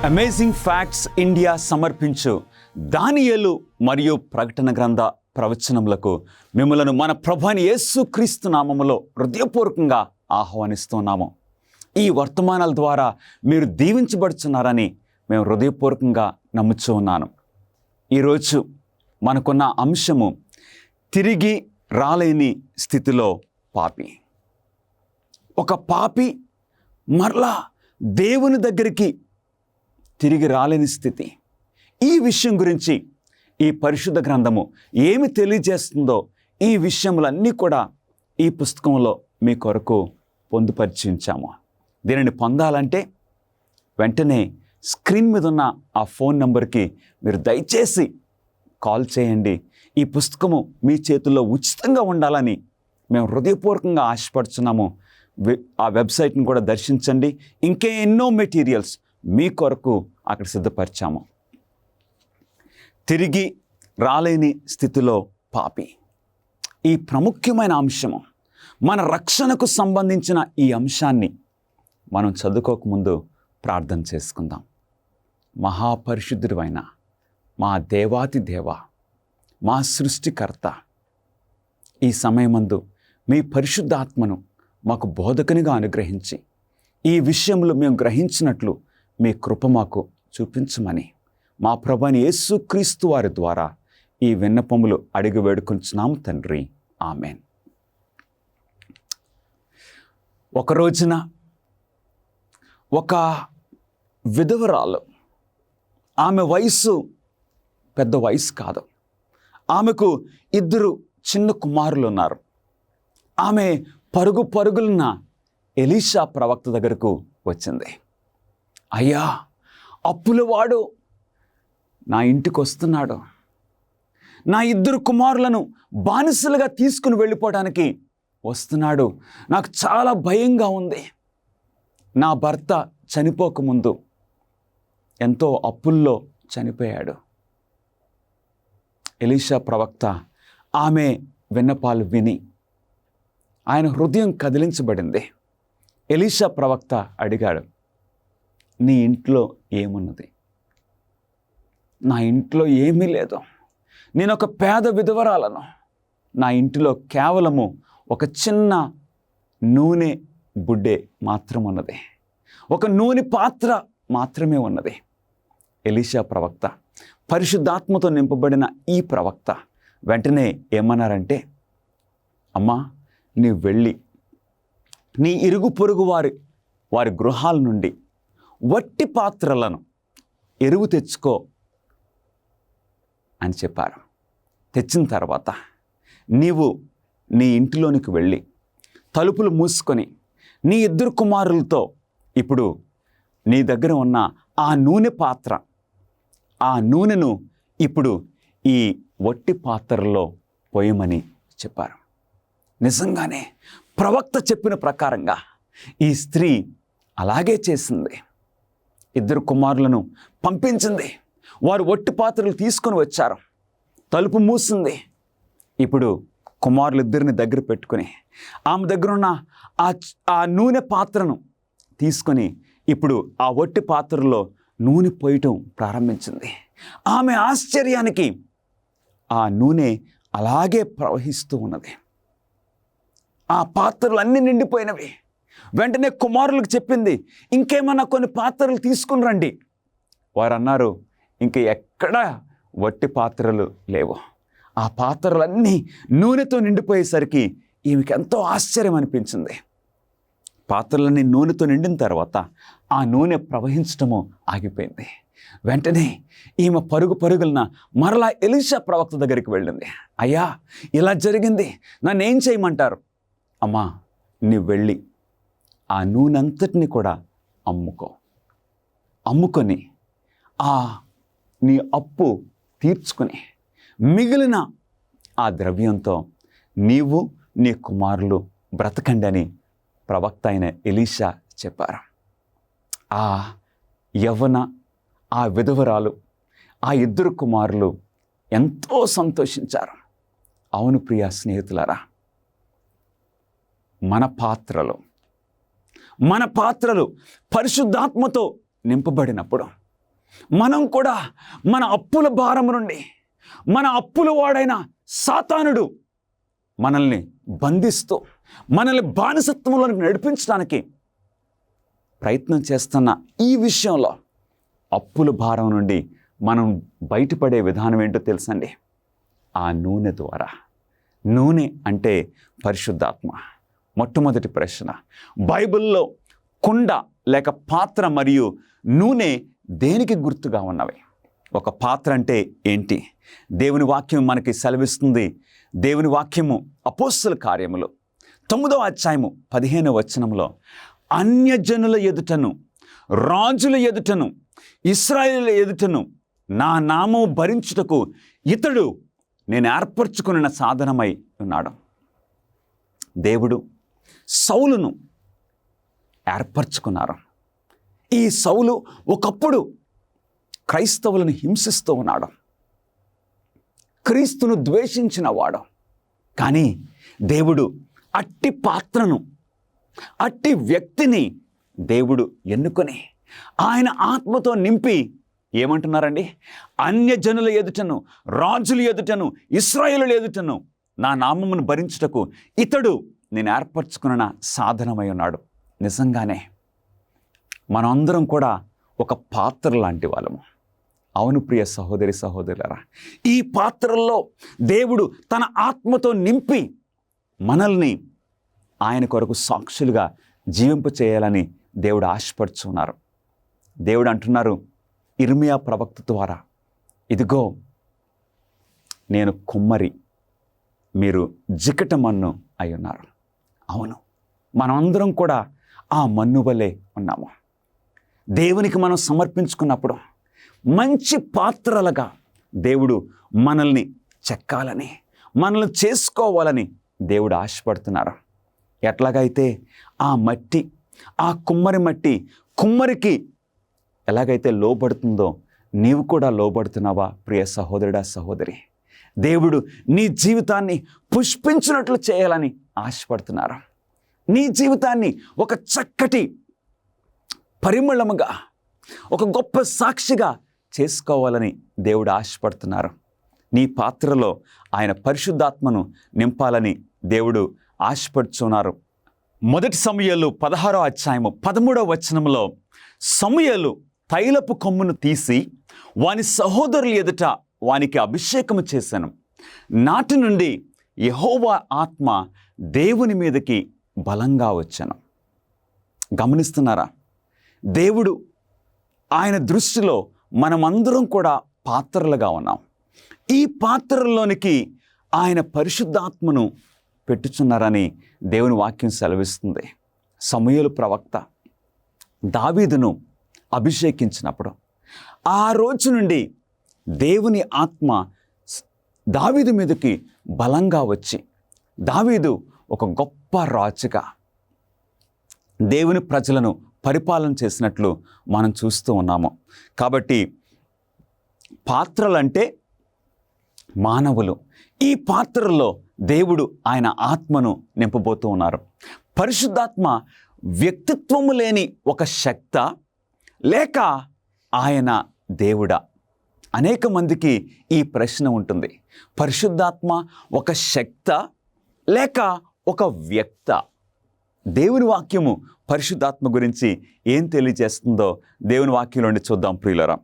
Amazing facts India సమర్పించు దానియేలు మరియు ప్రకటన గ్రంథ ప్రవచనములకు మిమ్మలను మన ప్రభువైన యేసుక్రీస్తు నామములో హృదయపూర్వకంగా ఆహ్వానిస్తున్నాము. ఈ వర్తమానాల ద్వారా మీరు దీవించబడుచున్నారని మేము హృదయపూర్వకంగా నమ్ముచూ ఉన్నాను. ఈరోజు మనకున్న అంశము తిరిగి రాలేని స్థితిలో పాపి. ఒక పాపి మరలా దేవుని దగ్గరికి తిరిగి రాలేని స్థితి. ఈ విషయం గురించి ఈ పరిశుద్ధ గ్రంథము ఏమి తెలియజేస్తుందో ఈ విషయములన్నీ కూడా ఈ పుస్తకంలో మీ కొరకు పొందుపరిచించాము. దీనిని పొందాలంటే వెంటనే స్క్రీన్ మీద ఉన్న ఆ ఫోన్ నెంబర్కి మీరు దయచేసి కాల్ చేయండి. ఈ పుస్తకము మీ చేతుల్లో ఉచితంగా ఉండాలని మేము హృదయపూర్వకంగా ఆశపడుతున్నాము. ఆ వెబ్సైట్ని కూడా దర్శించండి. ఇంకే ఎన్నో మెటీరియల్స్ మీ కొరకు అక్కడ సిద్ధపరిచాము. తిరిగి రాలేని స్థితిలో పాపి. ఈ ప్రాముఖ్యమైన అంశము, మన రక్షణకు సంబంధించిన ఈ అంశాన్ని మనం చదువుకోకముందు ప్రార్థన చేసుకుందాం. మహాపరిశుద్ధుడైన మా దేవాతి దేవ, మా సృష్టికర్త, ఈ సమయమందు మీ పరిశుద్ధాత్మను మాకు బోధకునిగా అనుగ్రహించి ఈ విషయంలో మేము గ్రహించినట్లు మీ కృప మాకు చూపించమని మా ప్రభువైన యేసుక్రీస్తు వారి ద్వారా ఈ విన్నపములు అడిగి వేడుకొంచున్నాము తండ్రి. ఆమెన్. ఒక రోజున ఒక విధవరాలు, ఆమె వయసు పెద్ద వయసు కాదు, ఆమెకు 2 చిన్న కుమారులు ఉన్నారు. ఆమె పరుగున ఎలీషా ప్రవక్త దగ్గరకు వచ్చింది. అయ్యా, అప్పులవాడు నా ఇంటికి వస్తున్నాడు, నా 2 కుమారులను బానిసలుగా తీసుకుని వెళ్ళిపోవడానికి వస్తున్నాడు, నాకు చాలా భయంగా ఉంది. నా భర్త చనిపోకముందు ఎంతో అప్పుల్లో చనిపోయాడు. ఎలీషా ప్రవక్త ఆమె విన్నపాలు విని ఆయన హృదయం కదిలించబడింది. ఎలీషా ప్రవక్త అడిగాడు, నీ ఇంట్లో ఏమున్నది? నా ఇంట్లో ఏమీ లేదు, నేను ఒక పేద విధవరాలను. నా ఇంటిలో కేవలము ఒక చిన్న నూనె బుడ్డే మాత్రం ఉన్నది, ఒక నూనె పాత్ర మాత్రమే ఉన్నది. ఎలీషా ప్రవక్త, పరిశుద్ధాత్మతో నింపబడిన ఈ ప్రవక్త వెంటనే ఏమన్నారంటే, అమ్మా, నీవు వెళ్ళి నీ ఇరుగు పొరుగు వారి గృహాల నుండి వట్టి పాత్రలను ఎరువు తెచ్చుకో అని చెప్పారు. తెచ్చిన తర్వాత నీవు నీ ఇంటిలోనికి వెళ్ళి తలుపులు మూసుకొని నీ 2 కుమారులతో ఇప్పుడు నీ దగ్గర ఉన్న ఆ నూనె పాత్ర, ఆ నూనెను ఇప్పుడు ఈ వట్టి పాత్రలో పోయమని చెప్పారు. నిజంగానే ప్రవక్త చెప్పిన ప్రకారంగా ఈ స్త్రీ అలాగే చేసింది. 2 కుమారులను పంపించింది. వారు వట్టి పాత్రలు తీసుకొని వచ్చారు. తలుపు మూసింది. ఇప్పుడు కుమారులిద్దరిని దగ్గర పెట్టుకుని ఆమె దగ్గర ఉన్న ఆ నూనె పాత్రను తీసుకొని ఇప్పుడు ఆ వట్టి పాత్రలో నూనె పోయటం ప్రారంభించింది. ఆమె ఆశ్చర్యానికి ఆ నూనె అలాగే ప్రవహిస్తూ ఉన్నది. ఆ పాత్రలు అన్నీ నిండిపోయినవి. వెంటనే కుమారులకు చెప్పింది, ఇంకేమన్నా కొన్ని పాత్రలు తీసుకుని రండి. వారు అన్నారు, ఇంక ఎక్కడా వట్టి పాత్రలు లేవు. ఆ పాత్రలన్నీ నూనెతో నిండిపోయేసరికి ఈమెకి ఎంతో ఆశ్చర్యం అనిపించింది. పాత్రలన్నీ నూనెతో నిండిన తర్వాత ఆ నూనె ప్రవహించటము ఆగిపోయింది. వెంటనే ఈమె పరుగున మరలా ఎలీషా ప్రవక్త దగ్గరికి వెళ్ళింది. అయ్యా, ఇలా జరిగింది, నన్ను ఏం చేయమంటారు? అమ్మా, నీవు వెళ్ళి ఆ నూనె అంతటిని కూడా అమ్ముకొని నీ అప్పు తీర్చుకొని మిగిలిన ఆ ద్రవ్యంతో నీవు నీ కుమారులు బ్రతకండి అని ప్రవక్త అయిన ఎలీషా చెప్పారు. ఆ యవ్వన ఆ విధవరాలు ఆ ఇద్దరు కుమారులు ఎంతో సంతోషించారు. అవును ప్రియ స్నేహితులారా, మన పాత్రలు పరిశుద్ధాత్మతో నింపబడినప్పుడు మనం కూడా మన అప్పుల భారం నుండి, మన అప్పుల వాడైన సాతానుడు మనల్ని బంధిస్తూ మనల్ని బానిసత్వంలోకి నడిపించడానికి ప్రయత్నం చేస్తున్న ఈ విషయంలో అప్పుల భారం నుండి మనం బయటపడే విధానం ఏంటో తెలుసండి? ఆ నూనె ద్వారా. నూనె అంటే పరిశుద్ధాత్మ. మొట్టమొదటి ప్రశ్న, బైబిల్లో కుండ లేక పాత్ర మరియు నూనె దేనికి గుర్తుగా ఉన్నవి? ఒక పాత్ర అంటే ఏంటి? దేవుని వాక్యం మనకి సెలవిస్తుంది. దేవుని వాక్యము అపోస్తల కార్యములు 9వ అధ్యాయము 15వ వచనంలో, అన్యజనుల ఎదుటను రాజుల ఎదుటను ఇశ్రాయేలుల ఎదుటను నా నామం భరించుటకు ఇతడు నేను ఏర్పరచుకున్న సాధనమై ఉన్నాడు. దేవుడు సౌలును ఏర్పరచుకున్నారు. ఈ సౌలు ఒకప్పుడు క్రైస్తవులను హింసిస్తూ ఉన్నాడు, క్రీస్తును ద్వేషించిన వాడు. కానీ దేవుడు అట్టి పాత్రను, అట్టి వ్యక్తిని దేవుడు ఎన్నుకొని ఆయన ఆత్మతో నింపి ఏమంటున్నారండి? అన్యజనుల ఎదుటను రాజుల ఎదుటను ఇశ్రాయేలుల ఎదుటను నా నామమును భరించుటకు ఇతడు నేను ఏర్పరచుకున్న సాధనమై ఉన్నాడు. నిజంగానే మనందరం కూడా ఒక పాత్ర లాంటి వాళ్ళము. అవును ప్రియ సహోదరి సహోదరులారా, ఈ పాత్రల్లో దేవుడు తన ఆత్మతో నింపి మనల్ని ఆయన కొరకు సాక్షులుగా జీవింప చేయాలని దేవుడు ఆశపడుచున్నారు. దేవుడు అంటున్నారు ఇర్మియా ప్రవక్త ద్వారా, ఇదిగో నేను కుమ్మరి, మీరు జికట మన్ను అయి ఉన్నారు. అవును, మనమందరం కూడా ఆ మన్ను వలె ఉన్నాము. దేవునికి మనం సమర్పించుకున్నప్పుడు మంచి పాత్రలుగా దేవుడు మనల్ని చెక్కాలని, మనల్ని చేసుకోవాలని దేవుడు ఆశపడుతున్నారు. ఎట్లాగైతే ఆ మట్టి, ఆ కుమ్మరి మట్టి కుమ్మరికి ఎలాగైతే లోబడుతుందో నీవు కూడా లోబడుతున్నావా ప్రియ సహోదరుడా సహోదరి? దేవుడు నీ జీవితాన్ని పుష్పించినట్లు చేయాలని ఆశపడుతున్నారు. నీ జీవితాన్ని ఒక చక్కటి పరిమళముగా, ఒక గొప్ప సాక్షిగా చేసుకోవాలని దేవుడు ఆశపడుతున్నారు. నీ పాత్రలో ఆయన పరిశుద్ధాత్మను నింపాలని దేవుడు ఆశపడుచున్నారు. మొదటి సమూయేలు 16వ అధ్యాయము 13వ వచనంలో, సమూయేలు తైలపు కొమ్మును తీసి వాని సహోదరుల ఎదుట వానికి అభిషేకము చేశాను. నాటి నుండి యెహోవా ఆత్మ దేవుని మీదకి బలంగా వచ్చాను. గమనిస్తున్నారా? దేవుడు ఆయన దృష్టిలో మనమందరం కూడా పాత్రలుగా ఉన్నాం. ఈ పాత్రల్లోనికి ఆయన పరిశుద్ధాత్మను పెట్టుచున్నారని దేవుని వాక్యం సెలవిస్తుంది. సమూయేలు ప్రవక్త దావీదును అభిషేకించినప్పుడు ఆ రోజు నుండి దేవుని ఆత్మ దావీదు మీదకి బలంగా వచ్చి దావీదు ఒక గొప్ప రాజుగా దేవుని ప్రజలను పరిపాలన చేసినట్లు మనం చూస్తూ ఉన్నాము. కాబట్టి పాత్రలంటే మానవులు. ఈ పాత్రల్లో దేవుడు ఆయన ఆత్మను నింపబోతూ ఉన్నారు. పరిశుద్ధాత్మ వ్యక్తిత్వము లేని ఒక శక్తి లేక ఆయన దేవుడా? అనేక మందికి ఈ ప్రశ్న ఉంటుంది. పరిశుద్ధాత్మ ఒక శక్తి లేక ఒక వ్యక్తి? దేవుని వాక్యము పరిశుద్ధాత్మ గురించి ఏం తెలియజేస్తుందో దేవుని వాక్యంలో నుండి చూద్దాం ప్రియులరా.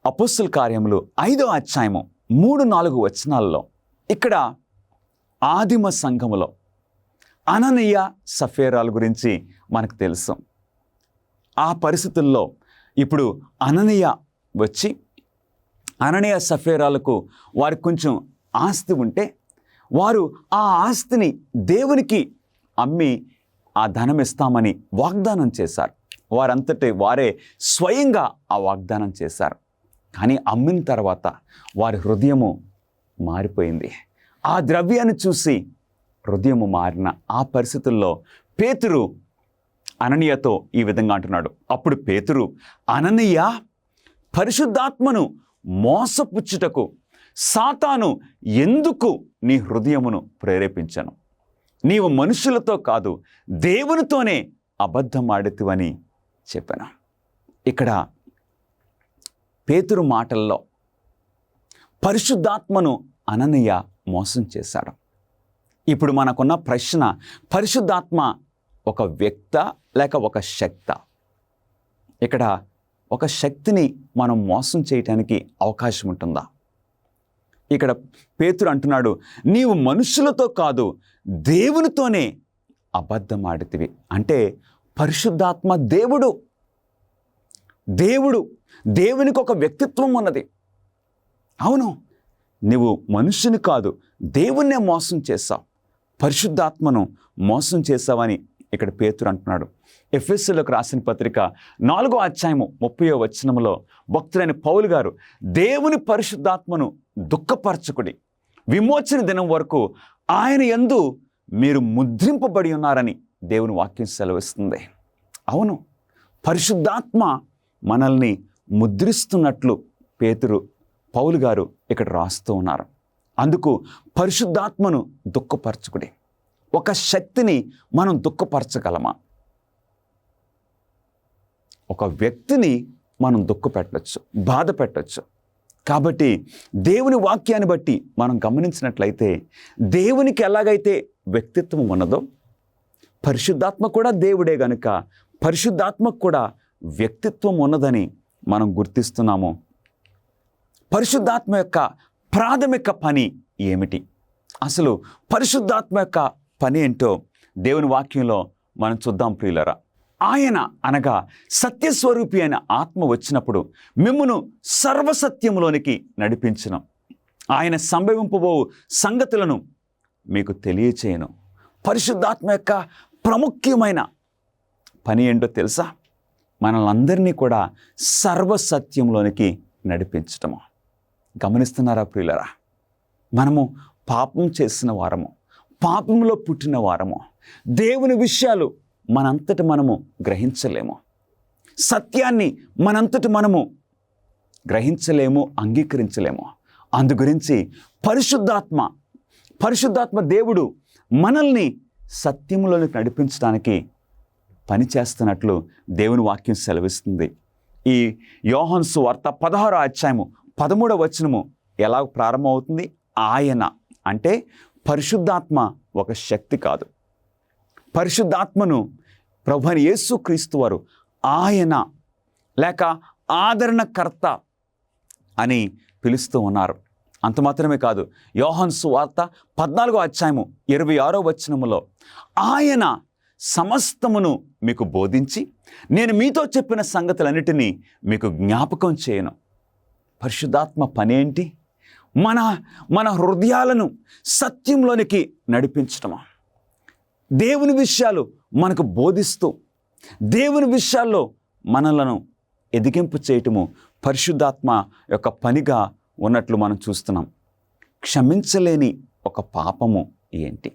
అపోస్తల కార్యములు 5వ అధ్యాయము 3-4 వచనాల్లో ఇక్కడ ఆదిమ సంఘములో అననీయ సఫేరాల గురించి మనకు తెలుసు. ఆ పరిస్థితుల్లో ఇప్పుడు అననీయ వచ్చి అననీయ సఫేరాలకు వారికి కొంచెం ఆస్తి ఉంటే వారు ఆ ఆస్తిని దేవునికి అమ్మి ఆ ధనం ఇస్తామని వాగ్దానం చేశారు. వారంతటి వారే స్వయంగా ఆ వాగ్దానం చేశారు. కానీ అమ్మిన తర్వాత వారి హృదయము మారిపోయింది. ఆ ద్రవ్యాన్ని చూసి హృదయము మారిన ఆ పరిస్థితుల్లో పేతురు అననీయతో ఈ విధంగా అంటున్నాడు. అప్పుడు పేతురు, అననీయ, పరిశుద్ధాత్మను మోసపుచ్చుటకు సాతాను ఎందుకు నీ హృదయమును ప్రేరేపించను? నీవు మనుషులతో కాదు దేవునితోనే అబద్ధమాడితివని చెప్పాను. ఇక్కడ పేతురు మాటల్లో పరిశుద్ధాత్మను అననీయ మోసం చేశాడు. ఇప్పుడు మనకున్న ప్రశ్న, పరిశుద్ధాత్మ ఒక వ్యక్త లేక ఒక శక్త? ఇక్కడ ఒక శక్తిని మనం మోసం చేయటానికి అవకాశం ఉంటుందా? ఇక్కడ పేతురు అంటున్నాడు, నీవు మనుషులతో కాదు దేవునితోనే అబద్ధమాడితివి. అంటే పరిశుద్ధాత్మ దేవునికి ఒక వ్యక్తిత్వం ఉన్నది. అవును, నువ్వు మనుషుని కాదు దేవుణ్ణే మోసం చేశావు, పరిశుద్ధాత్మను మోసం చేశావని ఇక్కడ పేతురు అంటున్నాడు. ఎఫెసీయులకు రాసిన పత్రిక 4వ అధ్యాయము 30వ వచనంలో భక్తుడైన పౌలు గారు, దేవుని పరిశుద్ధాత్మను దుఃఖపరచుకుడి, విమోచన దినం వరకు ఆయన యందు మీరు ముద్రింపబడి ఉన్నారని దేవుని వాక్యం సెలవిస్తుంది. అవును, పరిశుద్ధాత్మ మనల్ని ముద్రిస్తున్నట్లు పౌలు గారు ఇక్కడ రాస్తూ ఉన్నారు. అందుకు పరిశుద్ధాత్మను దుఃఖపరచుకుడి. ఒక శక్తిని మనం దుఃఖపరచగలమా? ఒక వ్యక్తిని మనం దుఃఖపెట్టచ్చు, బాధ పెట్టచ్చు. కాబట్టి దేవుని వాక్యాన్ని బట్టి మనం గమనించినట్లయితే దేవునికి ఎలాగైతే వ్యక్తిత్వం ఉన్నదో పరిశుద్ధాత్మ కూడా దేవుడే గనుక పరిశుద్ధాత్మకు కూడా వ్యక్తిత్వం ఉన్నదని మనం గుర్తిస్తున్నాము. పరిశుద్ధాత్మ యొక్క ప్రాథమిక పని ఏమిటి? అసలు పరిశుద్ధాత్మ యొక్క పని ఏంటో దేవుని వాక్యంలో మనం చూద్దాం ప్రియులరా. ఆయన అనగా సత్యస్వరూపి అయిన ఆత్మ వచ్చినప్పుడు మిమ్మును సర్వసత్యములోనికి నడిపించును. ఆయన సంభవింపబో సంగతులను మీకు తెలియచేయను. పరిశుద్ధాత్మ యొక్క ప్రాముఖ్యమైన పని ఏంటో తెలుసా? మనల్ని కూడా సర్వసత్యంలోనికి నడిపించటము. గమనిస్తున్నారా ప్రియులరా? మనము పాపం చేసిన వారము, పాపంలో పుట్టిన వారము. దేవుని విషయాలు మనంతటి మనము గ్రహించలేము, సత్యాన్ని మనంతటి మనము గ్రహించలేము, అంగీకరించలేము. అందు గురించి పరిశుద్ధాత్మ దేవుడు మనల్ని సత్యంలోనికి నడిపించడానికి పని చేస్తున్నట్లు దేవుని వాక్యం సెలవిస్తుంది. ఈ యోహాను సువార్త 16వ అధ్యాయము 13వ వచనము ఎలా ప్రారంభమవుతుంది? ఆయన అంటే పరిశుద్ధాత్మ ఒక శక్తి కాదు. పరిశుద్ధాత్మను ప్రభువైన యేసుక్రీస్తు వారు ఆయన లేక ఆదరణకర్త అని పిలుస్తూ ఉన్నారు. అంత మాత్రమే కాదు, యోహాను సువార్త 14వ అధ్యాయము 26వ వచనములో ఆయన సమస్తమును మీకు బోధించి నేను మీతో చెప్పిన సంగతులన్నిటినీ మీకు జ్ఞాపకం చేయను. పరిశుద్ధాత్మ పని ఏంటి? మన హృదయాలను సత్యంలోనికి నడిపించటము, దేవుని విషయాలు మనకు బోధిస్తూ దేవుని విషయాల్లో మనలను ఎదిగింపు చేయటము పరిశుద్ధాత్మ యొక్క పనిగా ఉన్నట్లు మనం చూస్తున్నాం. క్షమించలేని ఒక పాపము ఏంటి?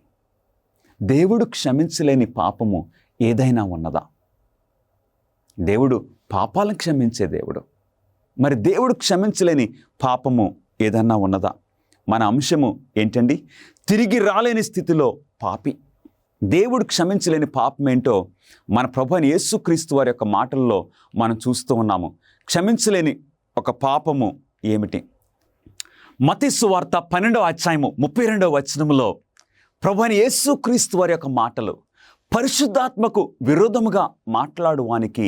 దేవుడు క్షమించలేని పాపము ఏదైనా ఉన్నదా? దేవుడు పాపాలను క్షమించే దేవుడు. మరి దేవుడు క్షమించలేని పాపము ఏదన్నా ఉన్నదా? మన అంశము ఏంటండి? తిరిగి రాలేని స్థితిలో పాపి. దేవుడు క్షమించలేని పాపం ఏంటో మన ప్రభువైన యేసుక్రీస్తు వారి యొక్క మాటల్లో మనం చూస్తూ ఉన్నాము. క్షమించలేని ఒక పాపము ఏమిటి? మత్తయి సువార్త 12వ అధ్యాయము 32వ వచనములో ప్రభువైన యేసుక్రీస్తు వారి యొక్క మాటలు, పరిశుద్ధాత్మకు విరోధముగా మాట్లాడువానికి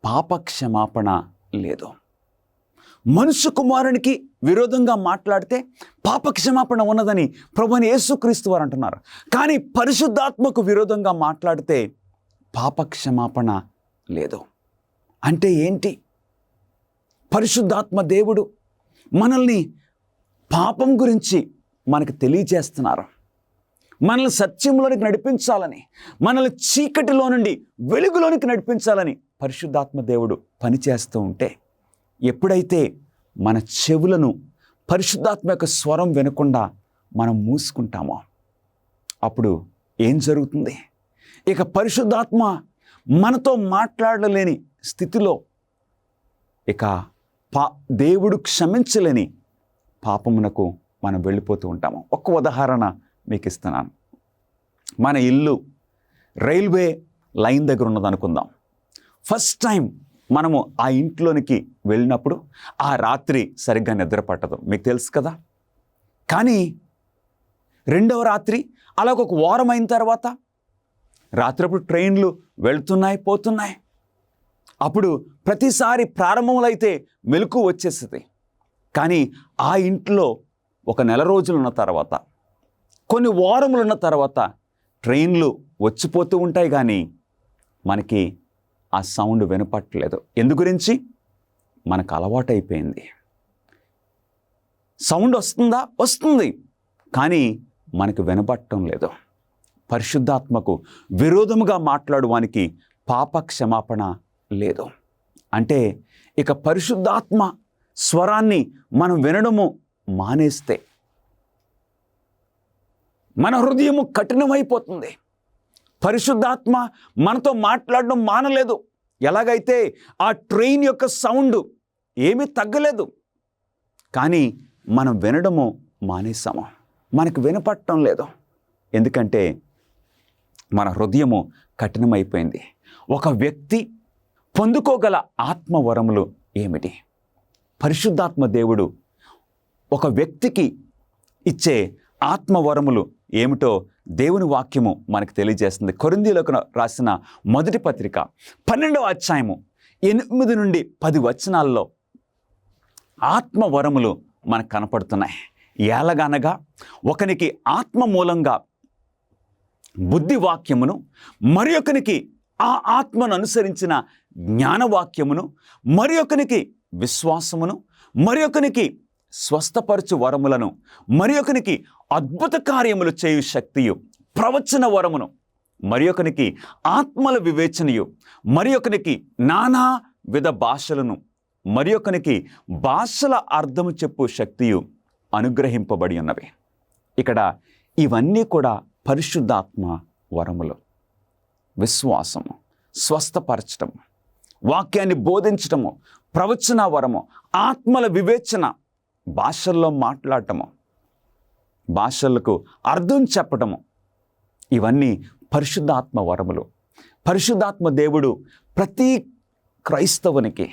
పాపక్షమాపణ లేదు. మనుష్య కుమారునికి విరోధంగా మాట్లాడితే పాపక్షమాపణ ఉన్నదని ప్రభువైన యేసుక్రీస్తు వారు అంటున్నారు. కానీ పరిశుద్ధాత్మకు విరోధంగా మాట్లాడితే పాపక్షమాపణ లేదు. అంటే ఏంటి? పరిశుద్ధాత్మ దేవుడు మనల్ని పాపం గురించి మనకు తెలియజేస్తున్నారు. మనల్ని సత్యంలోనికి నడిపించాలని, మనల్ని చీకటిలో నుండి వెలుగులోనికి నడిపించాలని పరిశుద్ధాత్మ దేవుడు పనిచేస్తూ ఉంటే, ఎప్పుడైతే మన చెవులను పరిశుద్ధాత్మ యొక్క స్వరం వినకుండా మనం మూసుకుంటామో అప్పుడు ఏం జరుగుతుంది? ఇక పరిశుద్ధాత్మ మనతో మాట్లాడలేని స్థితిలో, ఇక దేవుడు క్షమించలేని పాపమునకు మనం వెళ్ళిపోతూ ఉంటాము. ఒక ఉదాహరణ మీకు ఇస్తున్నాను. మన ఇల్లు రైల్వే లైన్ దగ్గర ఉన్నదనుకుందాం. ఫస్ట్ టైం మనము ఆ ఇంట్లోనికి వెళ్ళినప్పుడు ఆ రాత్రి సరిగ్గా నిద్ర పట్టదు, మీకు తెలుసు కదా. కానీ రెండవ రాత్రి అలాగ ఒక వారం అయిన తర్వాత రాత్రప్పుడు ట్రైన్లు వెళ్తున్నాయి పోతున్నాయి. అప్పుడు ప్రతిసారి ప్రారంభంలో అయితే మెలకు వచ్చేస్తుంది. కానీ ఆ ఇంట్లో ఒక నెల రోజులు ఉన్న తర్వాత, కొన్ని వారములు ఉన్న తర్వాత ట్రైన్లు వచ్చిపోతూ ఉంటాయి, కానీ మనకి ఆ సౌండ్ వినపట్టలేదు. ఎందు గురించి? మనకు అలవాటైపోయింది. సౌండ్ వస్తుందా? వస్తుంది, కానీ మనకు వినపడటం లేదు. పరిశుద్ధాత్మకు విరోధముగా మాట్లాడువానికి పాప క్షమాపణ లేదు. అంటే ఇక పరిశుద్ధాత్మ స్వరాన్ని మనం వినడము మానేస్తే మన హృదయము కఠినమైపోతుంది. పరిశుద్ధాత్మ మనతో మాట్లాడడం మానలేదు. ఎలాగైతే ఆ ట్రైన్ యొక్క సౌండ్ ఏమీ తగ్గలేదు, కానీ మనం వినడము మానేసాము. మనకు వినపడటం లేదు. ఎందుకంటే మన హృదయము కఠినమైపోయింది. ఒక వ్యక్తి పొందుకోగల ఆత్మవరములు ఏమిటి? పరిశుద్ధాత్మ దేవుడు ఒక వ్యక్తికి ఇచ్చే ఆత్మవరములు ఏమిటో దేవుని వాక్యము మనకు తెలియజేస్తుంది. కొరింథీయులకు రాసిన మొదటి పత్రిక 12వ అధ్యాయము 8 నుండి 10 వచనాల్లో ఆత్మవరములు మనకు కనపడుతున్నాయి. ఎలాగనగా ఒకనికి ఆత్మ మూలంగా బుద్ధి వాక్యమును, మరి ఒకనికి ఆ ఆత్మను అనుసరించిన జ్ఞానవాక్యమును, మరి ఒకనికి విశ్వాసమును, మరి ఒకనికి స్వస్థపరచు వరములను, మరి ఒకనికి అద్భుత కార్యములు చేయు శక్తియు, ప్రవచన వరమును, మరి ఒకనికి ఆత్మల వివేచనయు, మరి ఒకనికి నానా విధ భాషలను, మరి ఒకనికి భాషల అర్థము చెప్పు శక్తియు అనుగ్రహింపబడి ఉన్నవి. ఇక్కడ ఇవన్నీ కూడా పరిశుద్ధాత్మ వరములు. విశ్వాసము, స్వస్థపరచటము, వాక్యాన్ని బోధించటము, ప్రవచన వరము, ఆత్మల వివేచన, భాషల్లో మాట్లాడటము, భాషలకు అర్థం చెప్పటము, ఇవన్నీ పరిశుద్ధాత్మ వరములు. పరిశుద్ధాత్మ దేవుడు ప్రతి క్రైస్తవునికి,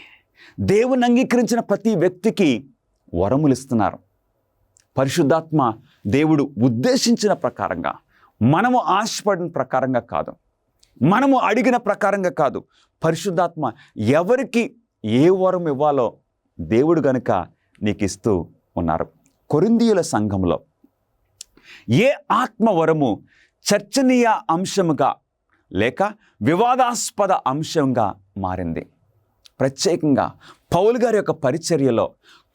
దేవుని అంగీకరించిన ప్రతి వ్యక్తికి వరములు ఇస్తున్నారు. పరిశుద్ధాత్మ దేవుడు ఉద్దేశించిన ప్రకారంగా, మనము ఆశపడిన ప్రకారంగా కాదు, మనము అడిగిన ప్రకారంగా కాదు. పరిశుద్ధాత్మ ఎవరికి ఏ వరం ఇవ్వాలో దేవుడు గనుక నీకు ఇస్తూ ఉన్నారు. కొరింథీయుల సంఘంలో ఏ ఆత్మవరము చర్చనీయ అంశముగా లేక వివాదాస్పద అంశంగా మారింది. ప్రత్యేకంగా పౌలు గారి యొక్క పరిచర్యలో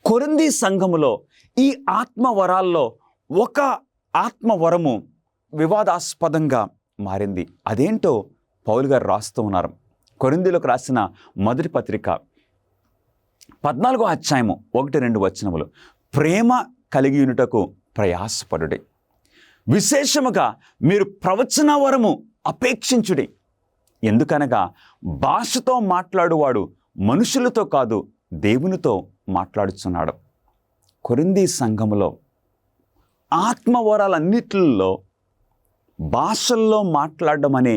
కొరింథీ సంఘములో ఈ ఆత్మవరాల్లో ఒక ఆత్మవరము వివాదాస్పదంగా మారింది. అదేంటో పౌలు గారు రాస్తూ ఉన్నారు. కొరింథీయులకు రాసిన మొదటి పత్రిక 14వ అధ్యాయము 1-2 వచనములు. ప్రేమ కలిగి ఉండుటకు ప్రయాసపడుడి, విశేషముగా మీరు ప్రవచన వరము అపేక్షించుడి. ఎందుకనగా భాషతో మాట్లాడువాడు మనుషులతో కాదు, దేవునితో మాట్లాడుచున్నాడు. కొరింథీ సంఘములో ఆత్మవరాలన్నిటిలో భాషల్లో మాట్లాడడం అనే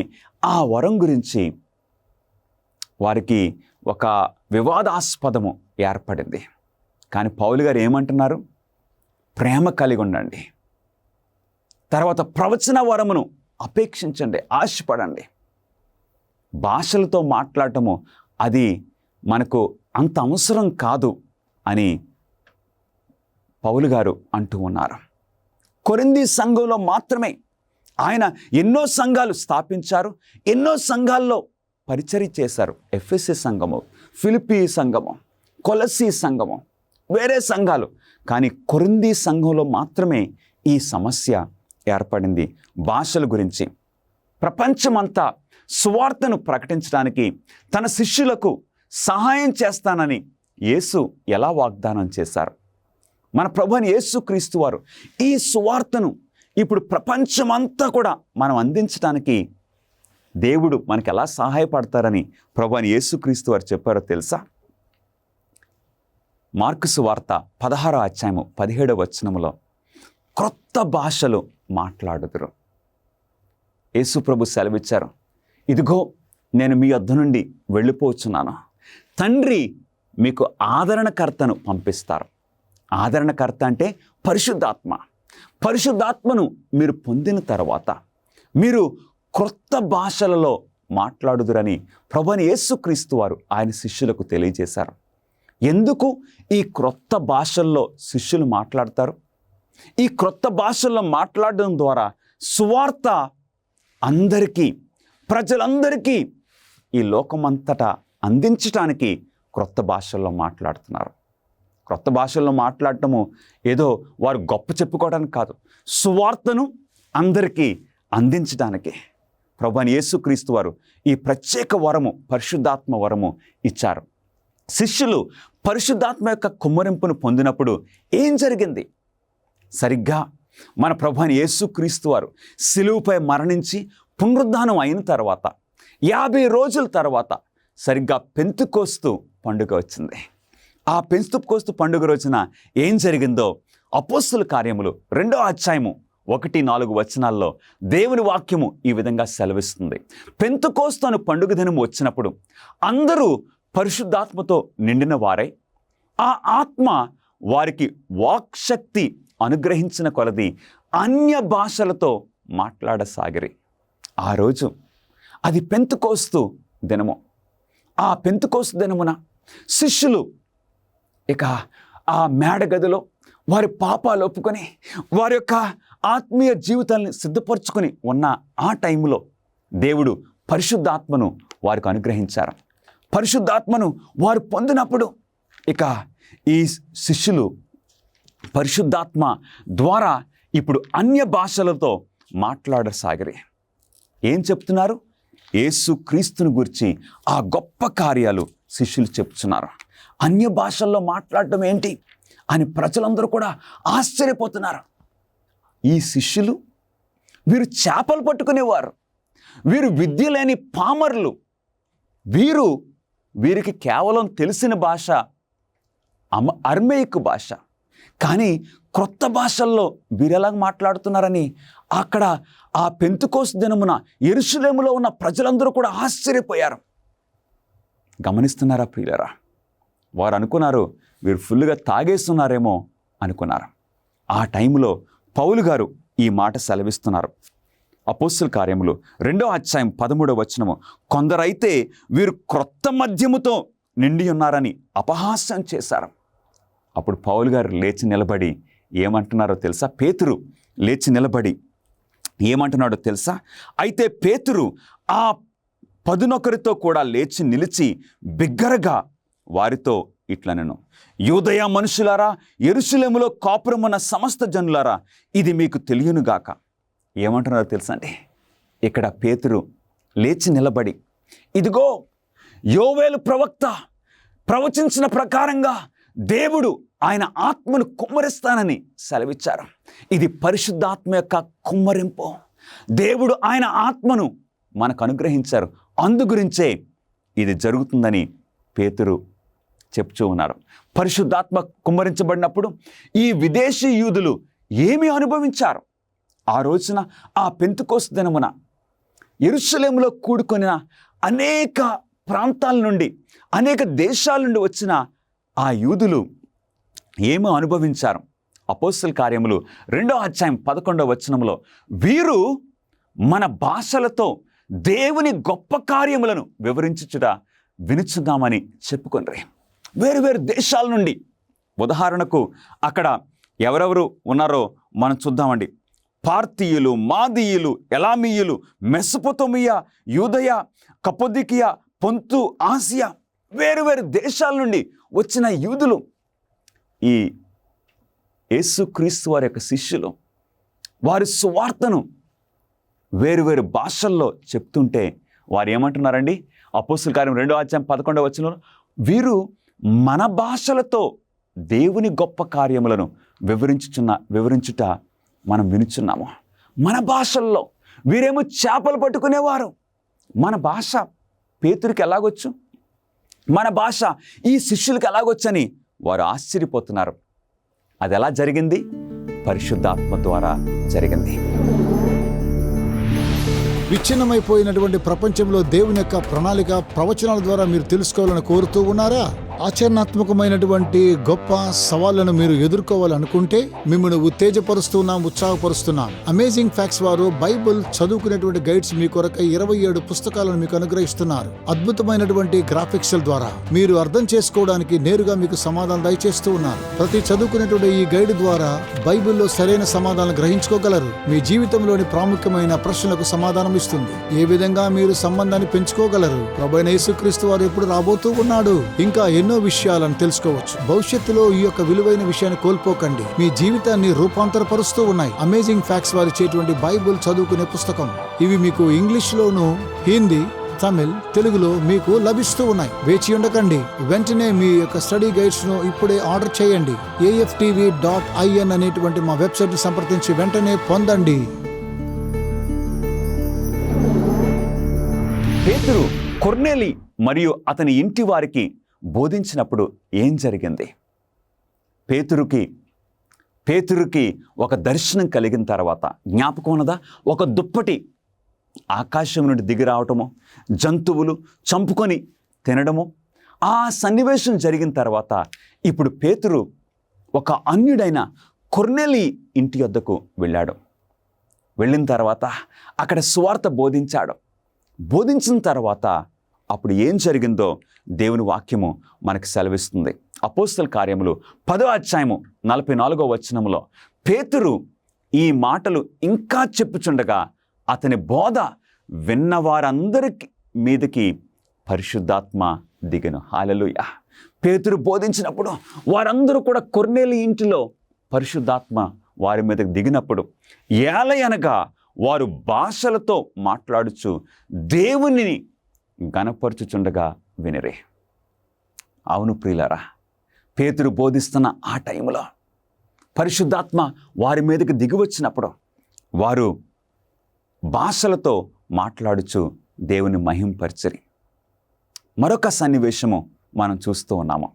ఆ వరం గురించి వారికి ఒక వివాదాస్పదము ఏర్పడింది. కానీ పౌలు గారు ఏమంటున్నారు? ప్రేమ కలిగి ఉండండి. తర్వాత ప్రవచన వరమును అపేక్షించండి, ఆశపడండి. భాషలతో మాట్లాడటము అది మనకు అంత అవసరం కాదు అని పౌలు గారు అంటూ ఉన్నారు. కొరింథీ సంఘంలో మాత్రమే ఆయన ఎన్నో సంఘాలు స్థాపించారు, ఎన్నో సంఘాల్లో పరిచర్య చేశారు. ఎఫెసీ సంఘము, ఫిలిప్పీ సంఘము, కొలసీ సంఘము, వేరే సంఘాలు. కానీ కొరింథీ సంఘంలో మాత్రమే ఈ సమస్య ఏర్పడింది. భాషల గురించి ప్రపంచమంతా సువార్తను ప్రకటించడానికి తన శిష్యులకు సహాయం చేస్తానని యేసు ఎలా వాగ్దానం చేశారు? మన ప్రభువైన యేసుక్రీస్తు వారు ఈ సువార్తను ఇప్పుడు ప్రపంచమంతా కూడా మనం అందించడానికి దేవుడు మనకు ఎలా సహాయపడతారని ప్రభువైన యేసుక్రీస్తు వారు చెప్పారో తెలుసా? మార్కు సువార్త 16వ అధ్యాయము 17వ వచనములో క్రొత్త భాషలు మాట్లాడుదురు. యేసు ప్రభు సెలవిచ్చారు, ఇదిగో నేను మీ వద్ద నుండి వెళ్ళిపోతున్నాను, తండ్రి మీకు ఆదరణకర్తను పంపిస్తారు. ఆదరణకర్త అంటే పరిశుద్ధాత్మ. పరిశుద్ధాత్మను మీరు పొందిన తర్వాత మీరు క్రొత్త భాషలలో మాట్లాడుదురని ప్రభువైన యేసుక్రీస్తు వారు ఆయన శిష్యులకు తెలియజేశారు. ఎందుకు ఈ క్రొత్త భాషల్లో శిష్యులు మాట్లాడతారు? ఈ క్రొత్త భాషల్లో మాట్లాడడం ద్వారా సువార్త అందరికీ, ప్రజలందరికీ ఈ లోకమంతటా అందించడానికి క్రొత్త భాషల్లో మాట్లాడుతున్నారు. క్రొత్త భాషల్లో మాట్లాడటము ఏదో వారు గొప్ప చెప్పుకోవడానికి కాదు, సువార్తను అందరికీ అందించడానికి ప్రభువైన యేసుక్రీస్తు వారు ఈ ప్రత్యేక వరము, పరిశుద్ధాత్మ వరము ఇచ్చారు. శిష్యులు పరిశుద్ధాత్మ యొక్క కుమ్మరింపును పొందినప్పుడు ఏం జరిగింది? సరిగ్గా మన ప్రభువైన యేసుక్రీస్తు వారు సిలువపై మరణించి పునరుద్ధానం అయిన తర్వాత 50 రోజుల తర్వాత సరిగ్గా పెంతెకోస్తు పండుగ వచ్చింది. ఆ పెంతెకోస్తు పండుగ రోజున ఏం జరిగిందో అపోస్తలుల కార్యములు 2వ అధ్యాయము 1-4 వచనాల్లో దేవుని వాక్యము ఈ విధంగా సెలవిస్తుంది. పెంతెకోస్తు అను పండుగ దినం వచ్చినప్పుడు అందరూ పరిశుద్ధాత్మతో నిండిన వారై ఆ ఆత్మ వారికి వాక్శక్తి అనుగ్రహించిన కొలది అన్య భాషలతో మాట్లాడసాగిరి. ఆ రోజు అది పెంతెకోస్తు దినము. ఆ పెంతెకోస్తు దినమున శిష్యులు ఇక ఆ మేడగదిలో వారి పాపాలు ఒప్పుకొని వారి యొక్క ఆత్మీయ జీవితాన్ని సిద్ధపరచుకొని ఉన్న ఆ టైంలో దేవుడు పరిశుద్ధాత్మను వారికి అనుగ్రహించారు. పరిశుద్ధాత్మను వారు పొందినప్పుడు ఇక ఈ శిష్యులు పరిశుద్ధాత్మ ద్వారా ఇప్పుడు అన్య భాషలతో మాట్లాడసాగిరి. ఏం చెప్తున్నారు? యేసుక్రీస్తుని గురించి ఆ గొప్ప కార్యాలు శిష్యులు చెప్తున్నారు. అన్య భాషల్లో మాట్లాడటం ఏంటి అని ప్రజలందరూ కూడా ఆశ్చర్యపోతున్నారు. ఈ శిష్యులు వీరు చేపలు పట్టుకునేవారు, వీరు విద్య లేని పామరులు, వీరికి కేవలం తెలిసిన భాష అర్మేయిక్ భాష. కానీ క్రొత్త భాషల్లో వీరెలా మాట్లాడుతున్నారని అక్కడ ఆ పెంతెకోస్తు దినమున యెరూషలేములో ఉన్న ప్రజలందరూ కూడా ఆశ్చర్యపోయారు. గమనిస్తున్నారా ప్రియులారా? వారు అనుకున్నారు వీరు ఫుల్గా తాగేస్తున్నారేమో అనుకున్నారు. ఆ టైంలో పౌలు గారు ఈ మాట సెలవిస్తున్నారు. అపోస్తలుల కార్యములు 2వ అధ్యాయం 13వ వచనము, కొందరైతే వీరు క్రొత్త మద్యముతో నిండి ఉన్నారని అపహాస్యం చేశారు. అప్పుడు పౌలు గారు లేచి నిలబడి ఏమంటున్నారో తెలుసా? పేతురు లేచి నిలబడి ఏమంటున్నాడో తెలుసా? అయితే పేతురు ఆ 11 కూడా లేచి నిలిచి బిగ్గరగా వారితో ఇట్లనెను, యూదయ మనుషులారా, యెరూషలేములో కాపురమున్న సమస్త జనులారా, ఇది మీకు తెలియనుగాక. ఏమంటున్నారో తెలుసా అండి? ఇక్కడ పేతురు లేచి నిలబడి, ఇదిగో యోవేలు ప్రవక్త ప్రవచించిన ప్రకారంగా దేవుడు ఆయన ఆత్మను కుమ్మరిస్తానని సెలవిచ్చారు. ఇది పరిశుద్ధాత్మ యొక్క కుమ్మరింపు. దేవుడు ఆయన ఆత్మను మనకు అనుగ్రహించారు. అందు గురించే ఇది జరుగుతుందని పేతురు చెప్తూ ఉన్నారు. పరిశుద్ధాత్మ కుమ్మరించబడినప్పుడు ఈ విదేశీ యూదులు ఏమి అనుభవించారు? ఆ రోజున ఆ పెంతెకోస్తు దినమున యెరూషలేములో కూడుకొనిన అనేక ప్రాంతాల నుండి, అనేక దేశాల నుండి వచ్చిన ఆ యూదులు ఏమో అనుభవించారు? అపోస్తలుల కార్యములు 2వ అధ్యాయం 11వ వచనంలో వీరు మన భాషలతో దేవుని గొప్ప కార్యములను వివరించుట వినుచున్నామని చెప్పుకొనిరి. వేరు వేరు దేశాల నుండి, ఉదాహరణకు అక్కడ ఎవరెవరు ఉన్నారో మనం చూద్దామండి. పార్తీయులు, మాదీయులు, ఎలామీయులు, మెసొపొతేమియా, యూదయ, కప్పదొకియా, పొంతు, ఆసియా, వేరు వేరు దేశాల నుండి వచ్చిన యూదులు ఈ యేసుక్రీస్తు వారి యొక్క శిష్యులు వారి సువార్తను వేరు వేరు భాషల్లో చెప్తుంటే వారు ఏమంటున్నారండి? అపోస్తలుల కార్యం 2వ అధ్యాయం 11వ వచనంలో, వీరు మన భాషలతో దేవుని గొప్ప కార్యములను వివరించుట మనం వినుచున్నాము. మన భాషల్లో. వీరేమో చేపలు పట్టుకునేవారు. మన భాష పేతురికి ఎలాగొచ్చు, మన భాష ఈ శిష్యులకి ఎలాగొచ్చని వారు ఆశ్చర్యపోతున్నారు. అది ఎలా జరిగింది? పరిశుద్ధాత్మ ద్వారా జరిగింది. విచ్ఛిన్నమైపోయినటువంటి ప్రపంచంలో దేవుని యొక్క ప్రణాళిక ప్రవచనాల ద్వారా మీరు తెలుసుకోవాలని కోరుతూ ఉన్నారా? ఆచరణాత్మకమైనటువంటి గొప్ప సవాళ్లను మీరు ఎదుర్కోవాలనుకుంటే మిమ్మల్ని ఉత్తేజపరుస్తున్నాం, ఉత్సాహపరుస్తున్నాం. అమేజింగ్ ఫ్యాక్ట్స్ వారు బైబిల్ చదువుకునేటువంటి గైడ్స్ మీ కొరకై 27 పుస్తకాలను మీకు అనుగ్రహిస్తున్నారు. అద్భుతమైనటువంటి గ్రాఫిక్స్ ద్వారా మీరు అర్థం చేసుకోవడానికి నేరుగా మీకు సమాధానం దయచేస్తూ ఉన్నారు. ప్రతి చదువుకునేటువంటి ఈ గైడ్ ద్వారా బైబిల్లో సరైన సమాధానం గ్రహించుకోగలరు. మీ జీవితంలోని ప్రాముఖ్యమైన ప్రశ్నలకు సమాధానం ఇస్తుంది. ఏ విధంగా మీరు సంబంధాన్ని పెంచుకోగలరు, ప్రభువైన యేసుక్రీస్తు వారు ఎప్పుడు రాబోతూ ఉన్నాడు, ఇంకా ఎన్నో విషయాలను తెలుసుకోవచ్చు. భవిష్యత్తులో ఈ యొక్క విలువైన విషయాన్ని కోల్పోకండి. మీ జీవితాన్ని రూపాంతరపరుస్తూ ఉన్నాయి అమేజింగ్ ఫ్యాక్ట్స్ వారు ఇచ్చేటువంటి బైబిల్ చదువుకునే పుస్తకం. ఇవి మీకు ఇంగ్లీష్లోను, హిందీ, తమిళ్, తెలుగులో మీకు లభిస్తూ ఉన్నాయి. వేచి ఉండకండి. వెంటనే మీ యొక్క స్టడీ గైడ్స్ ను ఇప్పుడే ఆర్డర్ చేయండి. AFTV.in అనేటువంటి మా వెబ్సైట్ ని సంప్రదించి వెంటనే పొందండి. పేతురు కొర్నేలి మరియు అతని ఇంటి వారికి బోధించినప్పుడు ఏం జరిగింది? పేతురుకి ఒక దర్శనం కలిగిన తర్వాత జ్ఞాపకం ఉన్నదా? ఒక దుప్పటి ఆకాశం నుండి దిగి రావటము, జంతువులు చంపుకొని తినడము. ఆ సన్నివేశం జరిగిన తర్వాత ఇప్పుడు పేతురు ఒక అన్యుడైన కొర్నేలి ఇంటి వద్దకు వెళ్ళాడు. వెళ్ళిన తర్వాత అక్కడ సువార్త బోధించాడు. బోధించిన తర్వాత అప్పుడు ఏం జరిగిందో దేవుని వాక్యము మనకు సెలవిస్తుంది. అపోస్తల కార్యములు 10వ అధ్యాయము 44వ వచనములో పేతురు ఈ మాటలు ఇంకా చెప్పుచుండగా అతని బోధ విన్నవారందరికి మీదకి పరిశుద్ధాత్మ దిగెను. హల్లెలూయా. పేతురు బోధించినప్పుడు వారందరూ కూడా కొర్నేలి ఇంటిలో పరిశుద్ధాత్మ వారి మీదకి దిగినప్పుడు ఏలయనగా వారు భాషలతో మాట్లాడుచు దేవుని గణపరచుచుండగా వినిరే. అవును ప్రియులారా, పేతురు బోధిస్తున్న ఆ టైంలో పరిశుద్ధాత్మ వారి మీదకి దిగి వచ్చినప్పుడు వారు భాషలతో మాట్లాడుచు దేవుని మహింపరిచిరి. మరొక సన్నివేశము మనం చూస్తూ ఉన్నాము.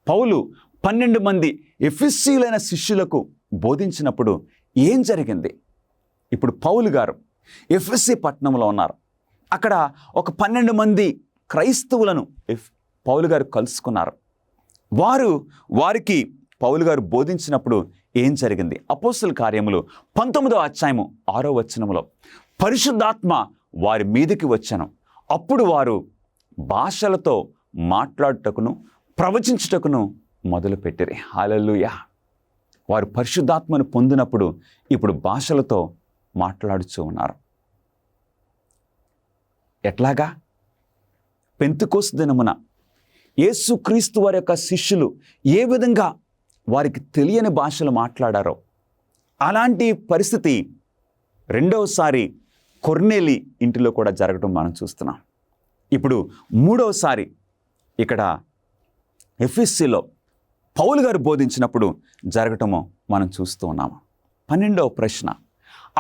పౌలు 12 మంది ఎఫెసీయులైన శిష్యులకు బోధించినప్పుడు ఏం జరిగింది? ఇప్పుడు పౌలు గారు ఎఫెసీ పట్టణంలో ఉన్నారు. అక్కడ ఒక 12 మంది క్రైస్తవులను పౌలు గారు కలుసుకున్నారు. వారికి పౌలు గారు బోధించినప్పుడు ఏం జరిగింది? అపోస్తల కార్యములు 19వ అధ్యాయము 6వ వచనములో పరిశుద్ధాత్మ వారి మీదకి వచ్చెను. అప్పుడు వారు భాషలతో మాట్లాడుటకును ప్రవచించుటకును మొదలుపెట్టిరి. హల్లెలూయా. వారు పరిశుద్ధాత్మను పొందినప్పుడు ఇప్పుడు భాషలతో మాట్లాడుతూ ఉన్నారు. ఎట్లాగా? పెంతెకోస్తు దినమున యేసుక్రీస్తు వారి యొక్క శిష్యులు ఏ విధంగా వారికి తెలియని భాషలు మాట్లాడారో అలాంటి పరిస్థితి రెండవసారి కొర్నేలి ఇంటిలో కూడా జరగడం మనం చూస్తున్నాం. ఇప్పుడు మూడవసారి ఇక్కడ ఎఫెసీలో పౌలు గారు బోధించినప్పుడు జరగటము మనం చూస్తూ ఉన్నాము. 12వ ప్రశ్న,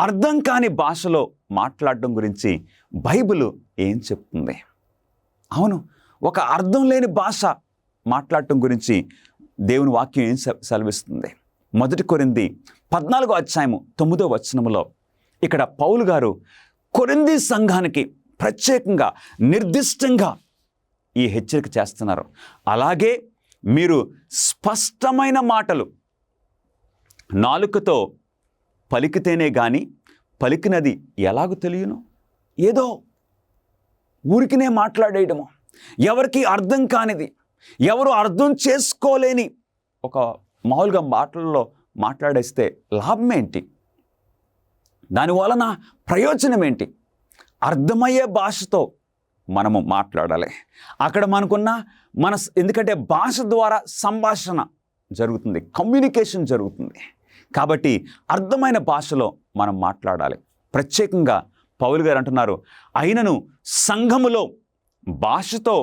అర్థం కాని భాషలో మాట్లాడడం గురించి బైబిల్ ఏం చెప్తుంది? అవును, ఒక అర్థం లేని భాష మాట్లాడటం గురించి దేవుని వాక్యం ఏం సెలవిస్తుంది? 1 కొరింథీ 14వ అధ్యాయము 9వ వచనములో ఇక్కడ పౌలు గారు కొరింథీ సంఘానికి ప్రత్యేకంగా నిర్దిష్టంగా ఈ హెచ్చరిక చేస్తున్నారు. అలాగే మీరు స్పష్టమైన మాటలు నాలుకతో పలికితేనే కానీ పలికినది ఎలాగూ తెలియను? ఏదో ఊరికినే మాట్లాడేయడము, ఎవరికి అర్థం కానిది, ఎవరు అర్థం చేసుకోలేని ఒక మామూలుగా మాటల్లో మాట్లాడేస్తే లాభం ఏంటి? దానివలన ప్రయోజనం ఏంటి? అర్థమయ్యే భాషతో మనము మాట్లాడాలి. అక్కడ మనకున్న ఎందుకంటే భాష ద్వారా సంభాషణ జరుగుతుంది, కమ్యూనికేషన్ జరుగుతుంది. కాబట్టి అర్థమైన భాషలో మనం మాట్లాడాలి. ప్రత్యేకంగా పౌలు గారు అంటున్నారు, అయినను సంఘములో భాషతో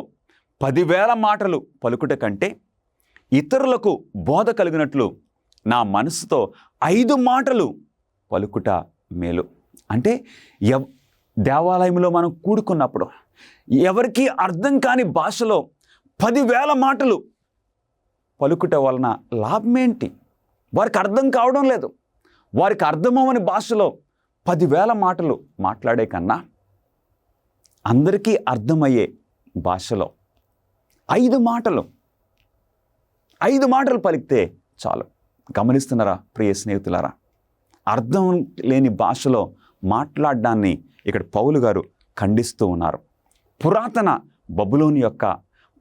10,000 మాటలు పలుకుట కంటే ఇతరులకు బోధ కలిగినట్లు నా మనసుతో 5 మాటలు పలుకుట మేలు. అంటే దేవాలయంలో మనం కూడుకున్నప్పుడు ఎవరికి అర్థం కాని భాషలో 10,000 మాటలు పలుకుట వలన లాభమేంటి? వారికి అర్థం కావడం లేదు. వారికి అర్థమవని భాషలో 10,000 మాటలు మాట్లాడే కన్నా అందరికీ అర్థమయ్యే భాషలో 5 మాటలు పలికితే చాలు. గమనిస్తున్నారా ప్రియ స్నేహితులారా? అర్థం లేని భాషలో మాట్లాడడాన్ని ఇక్కడ పౌలు గారు ఖండిస్తూ ఉన్నారు. పురాతన బబులోను యొక్క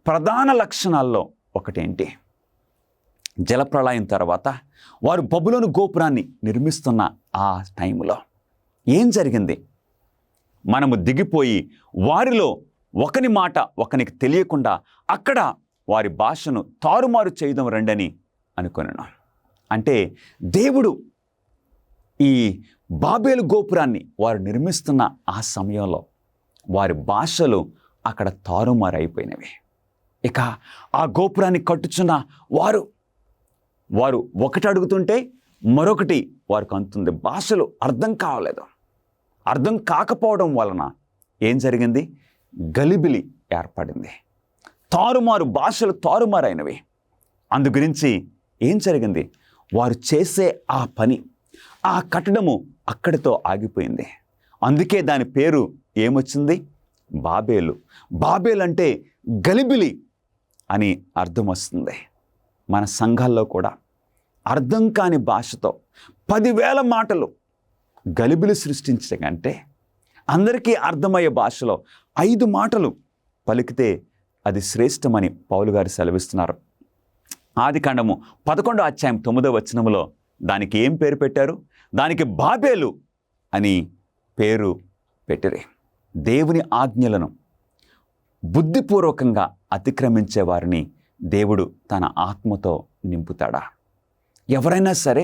ప్రధాన లక్షణాల్లో ఒకటేంటి? జలప్రళయం తర్వాత వారు బబులోను గోపురాన్ని నిర్మిస్తున్న ఆ టైంలో ఏం జరిగింది? మనము దిగిపోయి వారిలో ఒకని మాట ఒకనికి తెలియకుండా అక్కడ వారి భాషను తారుమారు చేయడం రండని అనుకున్నాను. అంటే దేవుడు ఈ బాబేలు గోపురాన్ని వారు నిర్మిస్తున్న ఆ సమయంలో వారి భాషలు అక్కడ తారుమారైపోయినవి. ఇక ఆ గోపురాన్ని కట్టుచున్న వారు ఒకటి అడుగుతుంటే మరొకటి వారికి అందుతుంది. భాషలు అర్థం కావలేదు. అర్థం కాకపోవడం వలన ఏం జరిగింది? గలిబిలి ఏర్పడింది. భాషలు తారుమారైనవి. అందు గురించి ఏం జరిగింది? వారు చేసే ఆ పని, ఆ కట్టడము అక్కడితో ఆగిపోయింది. అందుకే దాని పేరు ఏమొచ్చింది? బాబేలు. బాబేలు అంటే గలిబిలి అని అర్థం వస్తుంది. మన సంఘాల్లో కూడా అర్థం కాని భాషతో 10,000 మాటలు గలిబిలి సృష్టించడం కంటే అందరికీ అర్థమయ్యే భాషలో 5 మాటలు పలికితే అది శ్రేష్టమని పౌలు గారు సెలవిస్తున్నారు. ఆదికాండము 11వ అధ్యాయం 9వ వచనములో దానికి ఏం పేరు పెట్టారు? దానికి బాబేలు అని పేరు పెట్టిరి. దేవుని ఆజ్ఞలను బుద్ధిపూర్వకంగా అతిక్రమించే వారిని దేవుడు తన ఆత్మతో నింపుతాడా? ఎవరైనా సరే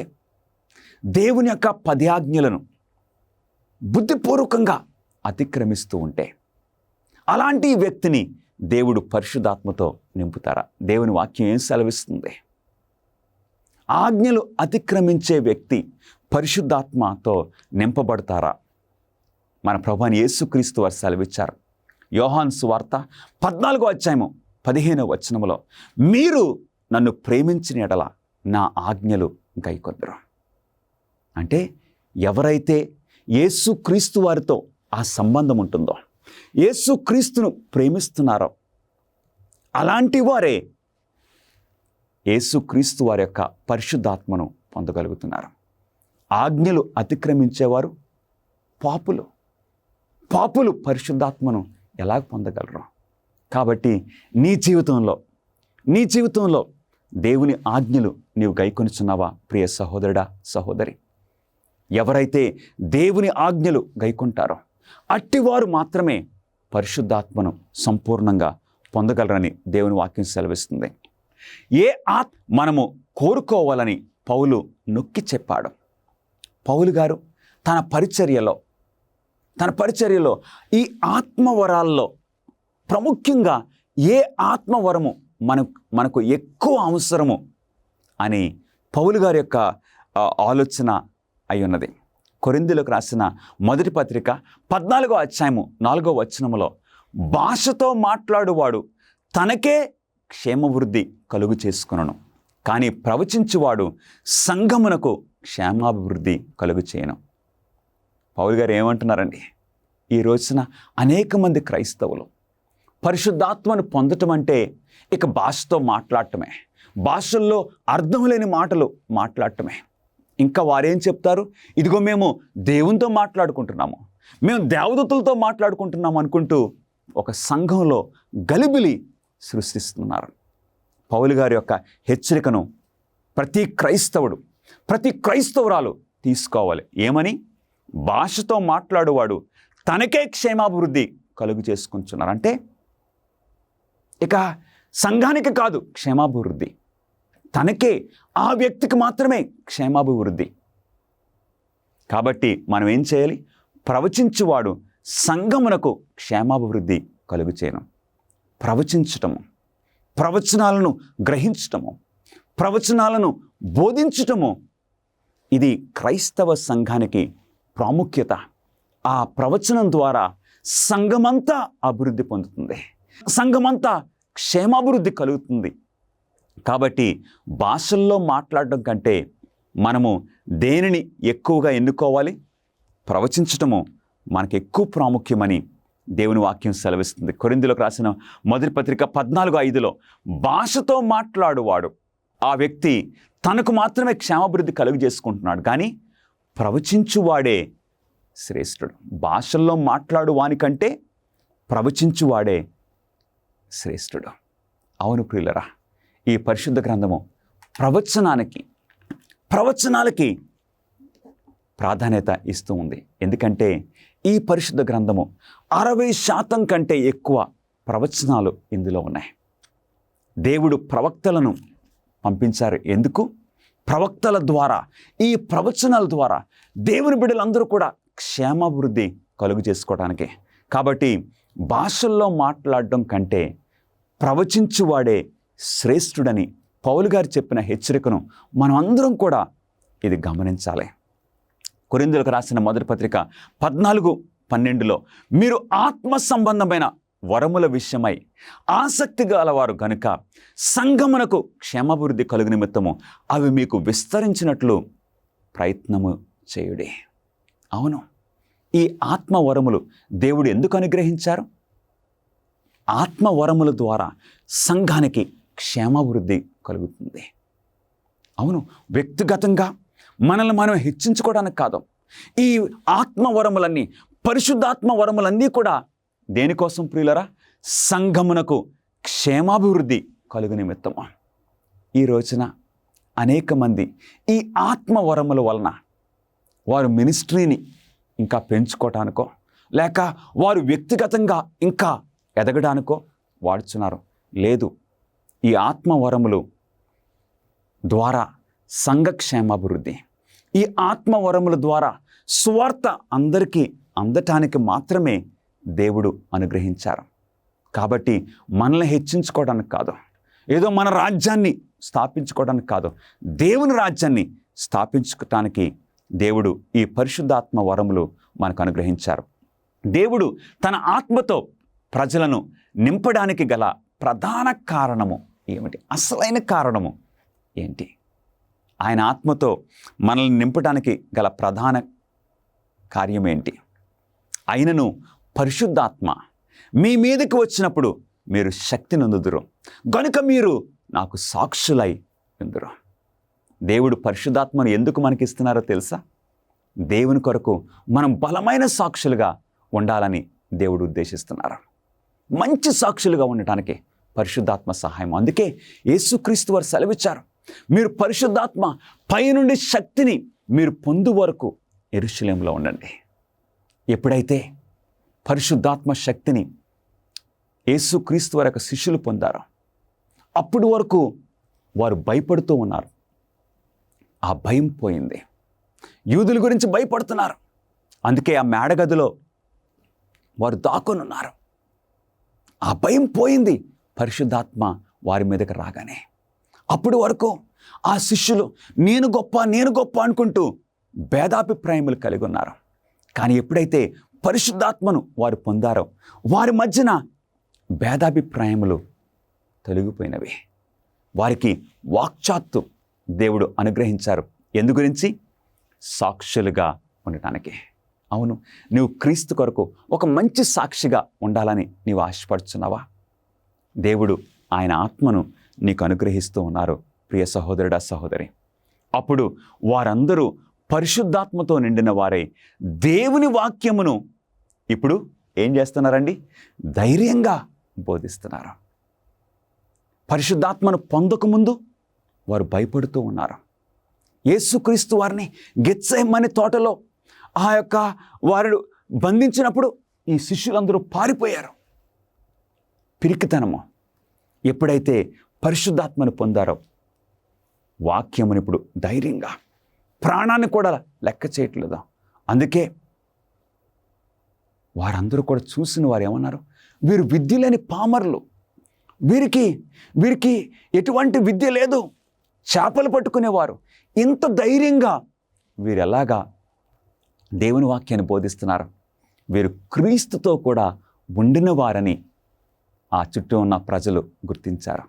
దేవుని యొక్క 10 ఆజ్ఞలను బుద్ధిపూర్వకంగా అతిక్రమిస్తూ ఉంటే అలాంటి వ్యక్తిని దేవుడు పరిశుద్ధాత్మతో నింపుతారా? దేవుని వాక్యం ఏం సెలవిస్తుంది? ఆజ్ఞలు అతిక్రమించే వ్యక్తి పరిశుద్ధాత్మతో నింపబడతారా? మన ప్రభువైన యేసుక్రీస్తు వారు సెలవిచ్చారు. యోహాను సువార్త 14వ అధ్యాయము 15వ వచనములో, మీరు నన్ను ప్రేమించిన ఎడల నా ఆజ్ఞలు గైకొందురు. అంటే ఎవరైతే యేసుక్రీస్తు వారితో ఆ సంబంధం ఉంటుందో, యేసుక్రీస్తును ప్రేమిస్తున్నారో అలాంటి వారే యేసుక్రీస్తు వారి యొక్క పరిశుద్ధాత్మను పొందగలుగుతున్నారు. ఆజ్ఞలు అతిక్రమించేవారు పాపులు పరిశుద్ధాత్మను ఎలా పొందగలరు? కాబట్టి నీ జీవితంలో దేవుని ఆజ్ఞలు నీవు గైకొనుచున్నావా ప్రియ సహోదరుడా, సహోదరి? ఎవరైతే దేవుని ఆజ్ఞలు గైకొంటారో అట్టివారు మాత్రమే పరిశుద్ధాత్మను సంపూర్ణంగా పొందగలరని దేవుని వాక్యం సెలవిస్తుంది. మనము కోరుకోవాలని పౌలు నొక్కి చెప్పాడు. పౌలు గారు తన పరిచర్యలో ఈ ఆత్మవరాల్లో ప్రాముఖ్యంగా ఏ ఆత్మవరము మనకు ఎక్కువ అవసరము అని పౌలు గారి యొక్క ఆలోచన అయి ఉన్నది. కొరింథీయులకు రాసిన మొదటి పత్రిక 14వ అధ్యాయము 4వ వచనములో, భాషతో మాట్లాడువాడు తనకే క్షేమవృద్ధి కలుగు చేసుకొనును, కానీ ప్రవచించువాడు సంఘమునకు క్షేమాభివృద్ధి కలుగు చేయను. పౌలు గారు ఏమంటున్నారండి? ఈ రోజున అనేక మంది క్రైస్తవులు పరిశుద్ధాత్మను పొందటం అంటే ఇక భాషతో మాట్లాడటమే, భాషల్లో అర్థం లేని మాటలు మాట్లాడటమే. ఇంకా వారేం చెప్తారు? ఇదిగో మేము దేవునితో మాట్లాడుకుంటున్నాము, మేము దేవదూతలతో మాట్లాడుకుంటున్నాము అనుకుంటూ ఒక సంఘంలో గలిబిలి సృష్టిస్తున్నారు. పౌలు గారి యొక్క హెచ్చరికను ప్రతి క్రైస్తవుడు, ప్రతి క్రైస్తవురాలు తీసుకోవాలి. ఏమని? భాషతో మాట్లాడువాడు తనకే క్షేమాభివృద్ధి కలుగు చేసుకుంటున్నారు. అంటే ఇక సంఘానికి కాదు క్షేమాభివృద్ధి, తనకే, ఆ వ్యక్తికి మాత్రమే క్షేమాభివృద్ధి. కాబట్టి మనం ఏం చేయాలి? ప్రవచించువాడు సంఘమునకు క్షేమాభివృద్ధి కలుగు చేయను. ప్రవచించటము, ప్రవచనాలను గ్రహించటము, ప్రవచనాలను బోధించటము, ఇది క్రైస్తవ సంఘానికి ప్రాముఖ్యత. ఆ ప్రవచనం ద్వారా సంఘమంతా అభివృద్ధి పొందుతుంది, సంఘమంతా క్షేమాభివృద్ధి కలుగుతుంది. కాబట్టి భాషల్లో మాట్లాడడం కంటే మనము దేనిని ఎక్కువగా ఎన్నుకోవాలి? ప్రవచించటము మనకు ఎక్కువ ప్రాముఖ్యమని దేవుని వాక్యం సెలవిస్తుంది. కొరింథీయులకు రాసిన మొదటి పత్రిక 14:5 భాషతో మాట్లాడువాడు ఆ వ్యక్తి తనకు మాత్రమే క్షేమాభివృద్ధి కలుగు చేసుకుంటున్నాడు, కానీ ప్రవచించువాడే శ్రేష్ఠుడు. భాషల్లో మాట్లాడు వానికంటే ప్రవచించువాడే శ్రేష్ఠుడు. అవును ప్రియులరా, ఈ పరిశుద్ధ గ్రంథము ప్రవచనాలకి ప్రాధాన్యత ఇస్తూ ఉంది. ఎందుకంటే ఈ పరిశుద్ధ గ్రంథము 60% కంటే ఎక్కువ ప్రవచనాలు ఇందులో ఉన్నాయి. దేవుడు ప్రవక్తలను పంపించారు. ఎందుకు? ప్రవక్తల ద్వారా, ఈ ప్రవచనాల ద్వారా దేవుని బిడ్డలందరూ కూడా క్షేమాభివృద్ధి కలుగు చేసుకోవడానికి. కాబట్టి భాషల్లో మాట్లాడడం కంటే ప్రవచించువాడే శ్రేష్ఠుడని పౌలు గారు చెప్పిన హెచ్చరికను మనం అందరం కూడా ఇది గమనించాలి. కొరింథీయులకు రాసిన మొదటి పత్రిక 14:12 మీరు ఆత్మ సంబంధమైన వరముల విషయమై ఆసక్తి గలవారు గనుక సంఘమునకు క్షేమాభివృద్ధి కలుగు నిమిత్తము అవి మీకు విస్తరించినట్లు ప్రయత్నము చేయుడి. అవును, ఈ ఆత్మవరములు దేవుడు ఎందుకు అనుగ్రహించారు? ఆత్మవరముల ద్వారా సంఘానికి క్షేమాభివృద్ధి కలుగుతుంది. అవును, వ్యక్తిగతంగా మనల్ని మనం హెచ్చించుకోవడానికి కాదు. ఈ ఆత్మవరములన్నీ, పరిశుద్ధాత్మ వరములన్నీ కూడా దేనికోసం ప్రియులరా? సంఘమునకు క్షేమాభివృద్ధి కలుగు నిమిత్తము. ఈ రోజున అనేక మంది ఈ ఆత్మవరముల వలన వారు మినిస్ట్రీని ఇంకా పెంచుకోవటానికో, లేక వారు వ్యక్తిగతంగా ఇంకా ఎదగడానికో వాడుచున్నారు. లేదు, ఈ ఆత్మవరములు ద్వారా సంఘక్షేమాభివృద్ధి, ఈ ఆత్మవరముల ద్వారా సువార్త అందరికీ అందటానికి మాత్రమే దేవుడు అనుగ్రహించారు. కాబట్టి మనల్ని హెచ్చించుకోవడానికి కాదు, ఏదో మన రాజ్యాన్ని స్థాపించుకోవడానికి కాదు, దేవుని రాజ్యాన్ని స్థాపించుకోవటానికి దేవుడు ఈ పరిశుద్ధాత్మ వరములు మనకు అనుగ్రహించారు. దేవుడు తన ఆత్మతో ప్రజలను నింపడానికి గల ప్రధాన కారణము ఏమిటి? అసలైన కారణము ఏంటి? ఆయన ఆత్మతో మనల్ని నింపడానికి గల ప్రధాన కార్యం ఏంటి? అయినను పరిశుద్ధాత్మ మీ మీదకి వచ్చినప్పుడు మీరు శక్తి నొందుదురు గనుక మీరు నాకు సాక్షులై ఉందురు. దేవుడు పరిశుద్ధాత్మను ఎందుకు మనకి ఇస్తున్నారో తెలుసా? దేవుని కొరకు మనం బలమైన సాక్షులుగా ఉండాలని దేవుడు ఉద్దేశిస్తున్నారు. మంచి సాక్షులుగా ఉండటానికి పరిశుద్ధాత్మ సహాయం. అందుకే యేసుక్రీస్తు వారు సెలవిచ్చారు, మీరు పరిశుద్ధాత్మ పైనుండి శక్తిని మీరు పొందు వరకు యెరూషలేములో ఉండండి. ఎప్పుడైతే పరిశుద్ధాత్మ శక్తిని యేసుక్రీస్తు వారి యొక్క శిష్యులు పొందారో అప్పుడు వరకు వారు భయపడుతూ ఉన్నారు. ఆ భయం పోయింది. యూదుల గురించి భయపడుతున్నారు. అందుకే ఆ మేడగదిలో వారు దాక్కుని ఉన్నారు. ఆ భయం పోయింది పరిశుద్ధాత్మ వారి మీదకి రాగానే. అప్పుడు వరకు ఆ శిష్యులు నేను గొప్ప అనుకుంటూ భేదాభిప్రాయములు కలిగి ఉన్నారు. కానీ ఎప్పుడైతే పరిశుద్ధాత్మను వారు పొందారో వారి మధ్యన భేదాభిప్రాయములు తొలగిపోయినవి. వారికి వాక్చాత్తు దేవుడు అనుగ్రహించారు. ఎందు గురించి? సాక్షులుగా ఉండటానికి. అవును, నువ్వు క్రీస్తు కొరకు ఒక మంచి సాక్షిగా ఉండాలని నీవు ఆశపడుచున్నావా? దేవుడు ఆయన ఆత్మను నీకు అనుగ్రహిస్తూ ఉన్నారు. ప్రియ సహోదరుడా, సహోదరి, అప్పుడు వారందరూ పరిశుద్ధాత్మతో నిండిన వారై దేవుని వాక్యమును ఇప్పుడు ఏం చేస్తున్నారండి? ధైర్యంగా బోధిస్తున్నారు. పరిశుద్ధాత్మను పొందకముందు వారు భయపడుతూ ఉన్నారు. యేసుక్రీస్తు వారిని గెత్సేమని తోటలో వారు బంధించినప్పుడు ఈ శిష్యులందరూ పారిపోయారు. పిరికితనము. ఎప్పుడైతే పరిశుద్ధాత్మను పొందారో వాక్యమును ఇప్పుడు ధైర్యంగా, ప్రాణాన్ని కూడా లెక్క చేయట్లేదు. అందుకే వారందరూ కూడా చూసిన వారు ఏమన్నారు? వీరు విద్య లేని పామరులు, వీరికి ఎటువంటి విద్య లేదు, చేపలు పట్టుకునేవారు, ఇంత ధైర్యంగా వీరు ఎలాగా దేవుని వాక్యాన్ని బోధిస్తున్నారు? వీరు క్రీస్తుతో కూడా ఉండిన వారని ఆ చుట్టూ ఉన్న ప్రజలు గుర్తించారు.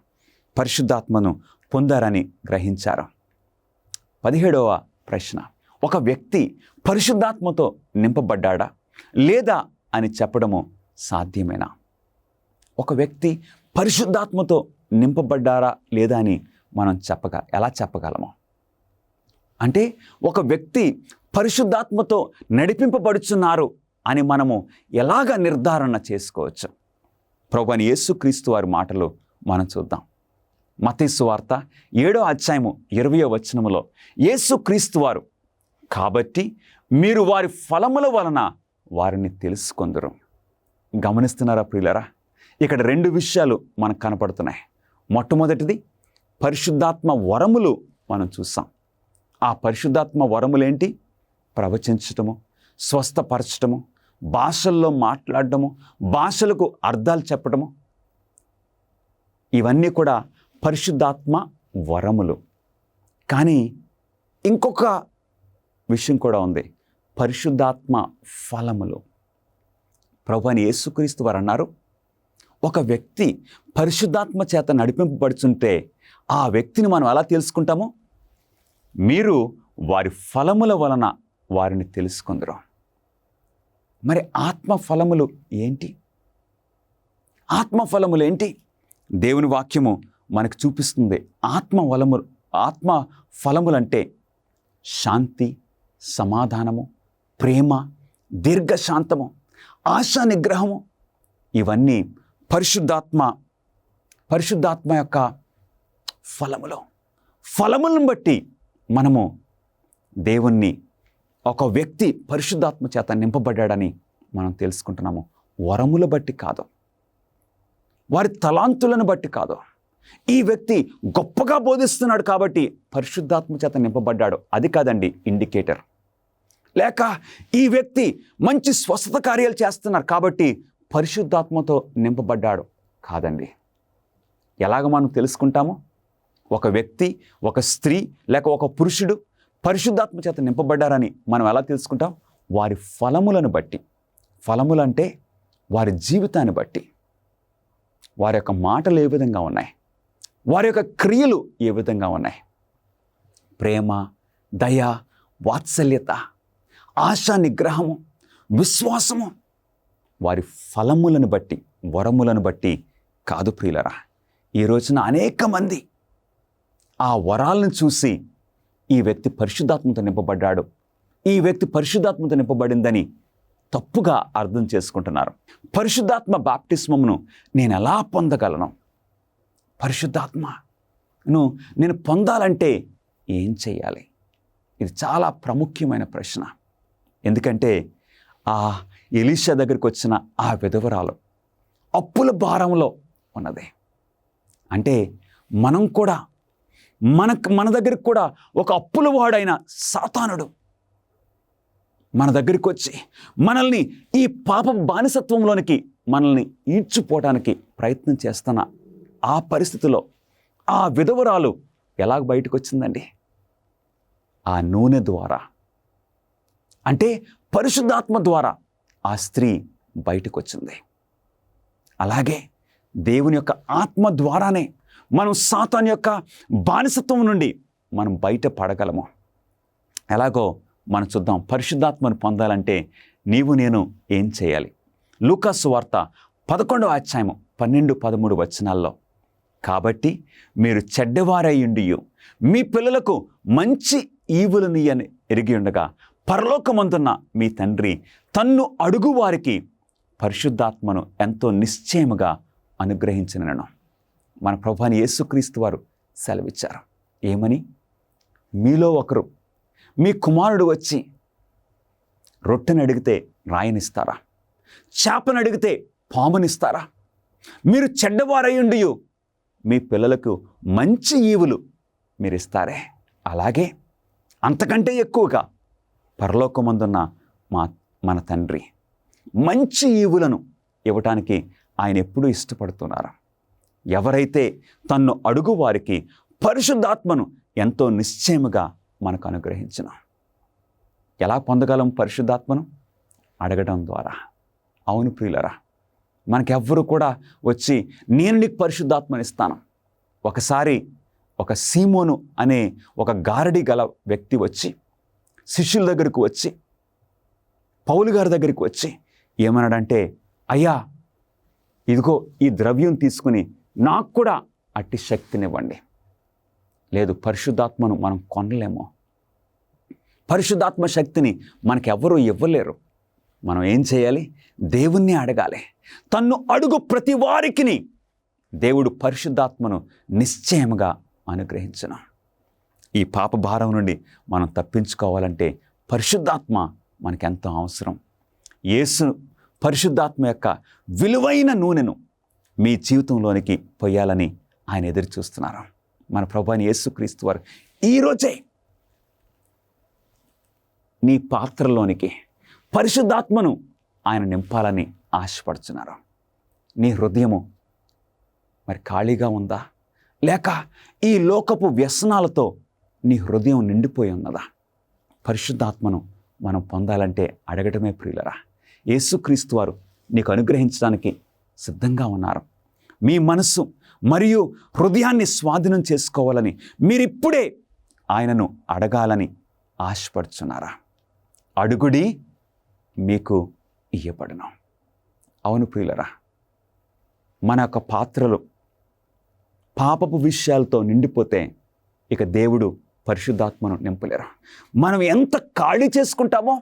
పరిశుద్ధాత్మను పొందారని గ్రహించారు. 17వ ప్రశ్న, ఒక వ్యక్తి పరిశుద్ధాత్మతో నింపబడ్డాడా లేదా అని చెప్పడము సాధ్యమేనా? ఒక వ్యక్తి పరిశుద్ధాత్మతో నింపబడ్డారా లేదా అని మనం ఎలా చెప్పగలము? అంటే ఒక వ్యక్తి పరిశుద్ధాత్మతో నడిపింపబడుచున్నారు అని మనము ఎలాగ నిర్ధారణ చేసుకోవచ్చు? ప్రభువైన యేసుక్రీస్తు వారి మాటలు మనం చూద్దాం. మత్తయి సువార్త 7వ అధ్యాయము 20వ వచనములో యేసుక్రీస్తు వారు, కాబట్టి మీరు వారి ఫలముల వలన వారిని తెలుసుకొందురు. గమనిస్తున్నారా ప్రియులారా? ఇక్కడ 2 విషయాలు మనకు కనపడుతున్నాయి. మొట్టమొదటిది పరిశుద్ధాత్మ వరములు మనం చూసాం. ఆ పరిశుద్ధాత్మ వరములేంటి? ప్రవచించటము, స్వస్థపరచటము, భాషల్లో మాట్లాడటము, భాషలకు అర్థాలు చెప్పటము, ఇవన్నీ కూడా పరిశుద్ధాత్మ వరములు. కానీ ఇంకొక విషయం కూడా ఉంది, పరిశుద్ధాత్మ ఫలములు. ప్రభువైన యేసుక్రీస్తు వారు అన్నారు, ఒక వ్యక్తి పరిశుద్ధాత్మ చేత నడిపింపబడుతుంటే ఆ వ్యక్తిని మనం ఎలా తెలుసుకుంటాము? మీరు వారి ఫలముల వలన వారిని తెలుసుకుందరు. మరి ఆత్మ ఫలములు ఏంటి? ఆత్మ ఫలములు ఏంటి? దేవుని వాక్యము మనకు చూపిస్తుంది. ఆత్మ ఫలములంటే శాంతి, సమాధానము, ప్రేమ, దీర్ఘశాంతము, ఆశా నిగ్రహము, ఇవన్నీ పరిశుద్ధాత్మ యొక్క ఫలములను బట్టి మనము దేవుణ్ణి, ఒక వ్యక్తి పరిశుద్ధాత్మ చేత నింపబడ్డాడని మనం తెలుసుకుంటున్నాము. వరముల బట్టి కాదు, వారి తలాంతులను బట్టి కాదు. ఈ వ్యక్తి గొప్పగా బోధిస్తున్నాడు కాబట్టి పరిశుద్ధాత్మ చేత నింపబడ్డాడు, అది కాదండి ఇండికేటర్. లేక ఈ వ్యక్తి మంచి స్వస్థత కార్యాలు చేస్తున్నారు కాబట్టి పరిశుద్ధాత్మతో నింపబడ్డాడు, కాదండి. ఎలాగ మనం తెలుసుకుంటాము? ఒక వ్యక్తి, ఒక స్త్రీ లేక ఒక పురుషుడు పరిశుద్ధాత్మ చేత నింపబడ్డారని మనం ఎలా తెలుసుకుంటాం? వారి ఫలములను బట్టి. ఫలములంటే వారి జీవితాన్ని బట్టి, వారి యొక్క మాటలు ఏ విధంగా ఉన్నాయి, వారి యొక్క క్రియలు ఏ విధంగా ఉన్నాయి. ప్రేమ, దయ, వాత్సల్యత, ఆశా నిగ్రహము, విశ్వాసము, వారి ఫలములను బట్టి, వరములను బట్టి కాదు ప్రియులరా. ఈ రోజున అనేక మంది ఆ వరాలను చూసి ఈ వ్యక్తి పరిశుద్ధాత్మతో నింపబడ్డాడు, ఈ వ్యక్తి పరిశుద్ధాత్మతో నింపబడిందని తప్పుగా అర్థం చేసుకుంటున్నారు. పరిశుద్ధాత్మ బాప్టిస్మమును నేను ఎలా పొందగలను? పరిశుద్ధాత్మను నేను పొందాలంటే ఏం చేయాలి? ఇది చాలా ప్రాముఖ్యమైన ప్రశ్న. ఎందుకంటే ఆ ఎలీషా దగ్గరికి వచ్చిన ఆ విధవరాలు అప్పుల భారంలో ఉన్నది. అంటే మనం కూడా మన దగ్గరికి కూడా ఒక అప్పుల వాడైన సాతానుడు మన దగ్గరికి వచ్చి మనల్ని ఈ పాప బానిసత్వంలోనికి మనల్ని ఈడ్చిపోవడానికి ప్రయత్నం చేస్తున్న ఆ పరిస్థితిలో ఆ విధవరాలు ఎలాగ బయటకు వచ్చిందండి? ఆ నూనె ద్వారా, అంటే పరిశుద్ధాత్మ ద్వారా ఆ స్త్రీ బయటకు వచ్చింది. అలాగే దేవుని యొక్క ఆత్మ ద్వారానే మనం సాతాను యొక్క బానిసత్వం నుండి మనం బయటపడగలము. ఎలాగో మనం చూద్దాం. పరిశుద్ధాత్మను పొందాలంటే నీవు నేను ఏం చేయాలి? లూకా సువార్త 11వ అధ్యాయము 12-13 వచనాల్లో, కాబట్టి మీరు చెడ్డవారై ఉండియు మీ పిల్లలకు మంచి ఈవులనియని ఎరిగి ఉండగా పరలోకమందున్న మీ తండ్రి తన్ను అడుగు వారికి పరిశుద్ధాత్మను ఎంతో నిశ్చయముగా అనుగ్రహించినను. మన ప్రభువైన యేసుక్రీస్తు వారు సెలవిచ్చారు. ఏమని? మీలో ఒకరు మీ కుమారుడు వచ్చి రొట్టెని అడిగితే రాయనిస్తారా? చేపను అడిగితే పామునిస్తారా? మీరు చెడ్డవారయ్యుండి మీ పిల్లలకు మంచి ఈవులు మీరు ఇస్తారే, అలాగే అంతకంటే ఎక్కువగా పరలోకమందున్న మన తండ్రి మంచి ఈవులను ఇవ్వటానికి ఆయన ఎప్పుడూ ఇష్టపడుతున్నారు. ఎవరైతే తన్ను అడుగు వారికి పరిశుద్ధాత్మను ఎంతో నిశ్చయముగా మనకు అనుగ్రహించిన. ఎలా పొందగలం పరిశుద్ధాత్మను? అడగడం ద్వారా. అవును ప్రియులరా, మనకెవ్వరు కూడా వచ్చి నేను నీకు పరిశుద్ధాత్మని ఇస్తాను. ఒకసారి ఒక సీమోను అనే ఒక గారడి గల వ్యక్తి వచ్చి శిష్యుల దగ్గరకు వచ్చి పౌలు గారి దగ్గరికి వచ్చి ఏమన్నాడంటే, అయ్యా ఇదిగో ఈ ద్రవ్యం తీసుకుని నాకు కూడా అట్టి శక్తినివ్వండి. లేదు, పరిశుద్ధాత్మను మనం కొనలేము. పరిశుద్ధాత్మ శక్తిని మనకెవ్వరూ ఇవ్వలేరు. మనం ఏం చేయాలి? దేవుణ్ణి అడగాలి. తన్ను అడుగు ప్రతి వారికి దేవుడు పరిశుద్ధాత్మను నిశ్చయముగా అనుగ్రహించును. ఈ పాప భారం నుండి మనం తప్పించుకోవాలంటే పరిశుద్ధాత్మ మనకెంతో అవసరం. యేసు పరిశుద్ధాత్మ యొక్క విలువైన నూనెను మీ జీవితంలోనికి పొయ్యాలని ఆయన ఎదురు చూస్తున్నారు. మన ప్రభువైన యేసుక్రీస్తు వారు ఈరోజే నీ పాత్రలోనికి పరిశుద్ధాత్మను ఆయన నింపాలని ఆశపడుతున్నారు. నీ హృదయము మరి ఖాళీగా ఉందా? లేక ఈ లోకపు వ్యసనాలతో నీ హృదయం నిండిపోయి ఉన్నదా? పరిశుద్ధాత్మను మనం పొందాలంటే అడగటమే ప్రియులరా. యేసుక్రీస్తు వారు నీకు అనుగ్రహించడానికి సిద్ధంగా ఉన్నారు. మీ మనస్సు మరియు హృదయాన్ని స్వాధీనం చేసుకోవాలని మీరిప్పుడే ఆయనను అడగాలని ఆశపడుచున్నారా? అడుగుడి, మీకు ఇయ్యబడును. అవును ప్రియులరా, మన యొక్క పాత్రలు పాపపు విషయాలతో నిండిపోతే ఇక దేవుడు పరిశుద్ధాత్మను నింపలేరు. మనం ఎంత ఖాళీ చేసుకుంటామో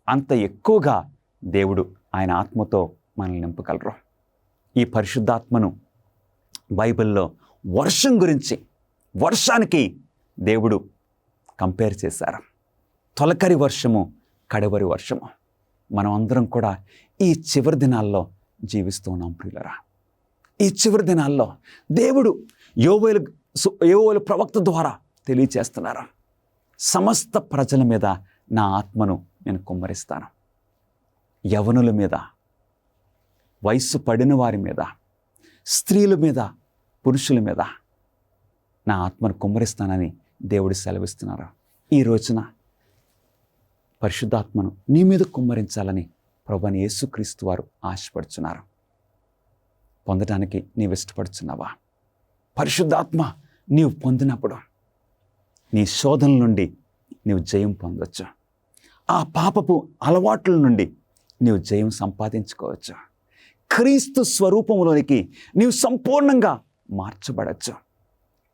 అంత ఎక్కువగా దేవుడు ఆయన ఆత్మతో మనల్ని నింపగలరు. ఈ పరిశుద్ధాత్మను బైబిల్లో వర్షం గురించి, వర్షానికి దేవుడు కంపేర్ చేశారు. తొలకరి వర్షము, కడవరి వర్షము. మనం అందరం కూడా ఈ చివరి దినాల్లో జీవిస్తూ ఉన్నాం ప్రియులరా. ఈ చివరి దినాల్లో దేవుడు యోవేలు ప్రవక్త ద్వారా తెలియచేస్తున్నారు. సమస్త ప్రజల మీద నా ఆత్మను నేను కుమ్మరిస్తాను. యవనుల మీద, వయస్సు పడిన వారి మీద, స్త్రీల మీద, పురుషుల మీద నా ఆత్మను కుమ్మరిస్తానని దేవుడు సెలవిస్తున్నారు. ఈ రోజున పరిశుద్ధాత్మను నీ మీద కుమ్మరించాలని ప్రభువైన యేసుక్రీస్తు వారు ఆశపడుచున్నారు. పొందడానికి నీవు ఇష్టపడుచున్నావా? పరిశుద్ధాత్మ నీవు పొందినప్పుడు నీ శోధన నుండి నీవు జయం పొందవచ్చు. ఆ పాపపు అలవాట్ల నుండి నీవు జయం సంపాదించుకోవచ్చు. క్రీస్తు స్వరూపంలోనికి నీవు సంపూర్ణంగా మార్చబడచ్చు.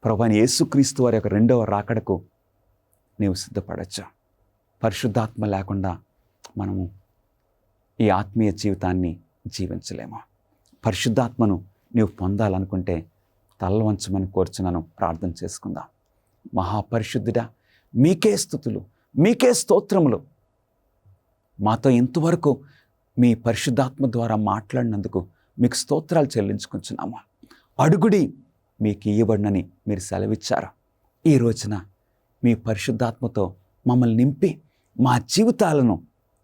ప్రభువైన యేసుక్రీస్తు వారి యొక్క రెండవ రాకడకు నీవు సిద్ధపడచ్చు. పరిశుద్ధాత్మ లేకుండా మనము ఈ ఆత్మీయ జీవితాన్ని జీవించలేము. పరిశుద్ధాత్మను నీవు పొందాలనుకుంటే తల వంచమని కోరుచున్నాను. ప్రార్థన చేసుకుందాం. మహాపరిశుద్ధుడా, మీకే స్తుతులు, మీకే స్తోత్రములు. మాతో ఇంతవరకు మీ పరిశుద్ధాత్మ ద్వారా మాట్లాడినందుకు మీకు స్తోత్రాలు చెల్లించుకుంటున్నాము. అడుగుడి, మీకు ఇయ్యబడినని మీరు సెలవిచ్చారు. ఈ రోజున మీ పరిశుద్ధాత్మతో మమ్మల్ని నింపి మా జీవితాలను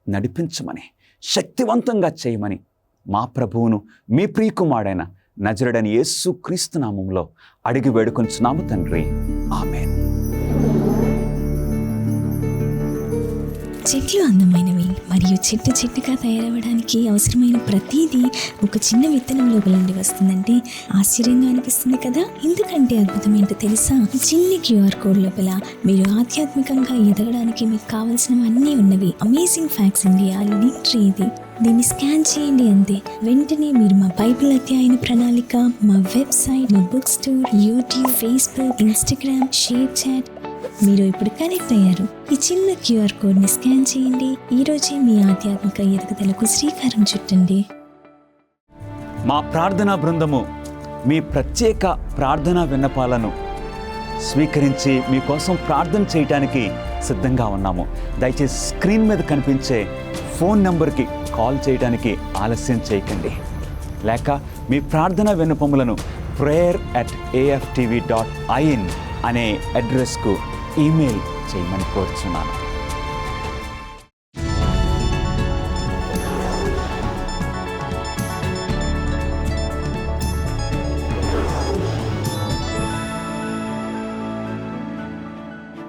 నడిపించమని, శక్తివంతంగా చేయమని మా ప్రభువును, మీ ప్రియకుమారుడైన నజరుడైన యేసుక్రీస్తు నామములో అడిగి వేడుకొంచున్నాము తండ్రి. ఆమేన్. చెట్లు అందమైనవి మరియు చెట్టుగా తయారవడానికి అవసరమైన ప్రతిదీ ఒక చిన్న విత్తనం లోపల నుండి వస్తుందంటే ఆశ్చర్యంగా అనిపిస్తుంది కదా. ఎందుకంటే అద్భుతం ఏంటో తెలుసా? చిన్ని QR కోడ్ లోపల మీరు ఆధ్యాత్మికంగా ఎదగడానికి మీకు కావాల్సినవన్నీ ఉన్నవి. అమేజింగ్ ఫ్యాక్ట్స్ అండి. ఆ లింక్ ట్రీ ఇది. దీన్ని స్కాన్ చేయండి అంతే. వెంటనే మీరు మా బైబిల్ అధ్యయన ప్రణాళిక, మా వెబ్సైట్, మా book store, YouTube, Facebook, Instagram, share chat, మీరు ఇప్పుడు కనెక్ట్ అయ్యారు. ఈ చిన్న QR కోడ్ని స్కాన్ చేయండి. ఈరోజే మీ ఆధ్యాత్మిక ఎదుగుదలకు శ్రీకారం చుట్టండి. మా ప్రార్థనా బృందము మీ ప్రత్యేక ప్రార్థనా విన్నపాలను స్వీకరించి మీకోసం ప్రార్థన చేయడానికి సిద్ధంగా ఉన్నాము. దయచేసి స్క్రీన్ మీద కనిపించే ఫోన్ నెంబర్కి కాల్ చేయడానికి ఆలస్యం చేయకండి. లేక మీ ప్రార్థనా విన్నపములను prayer@aftv.in అనే అడ్రస్కు ఈమెయిల్ చేయమని కోరుచున్నాను.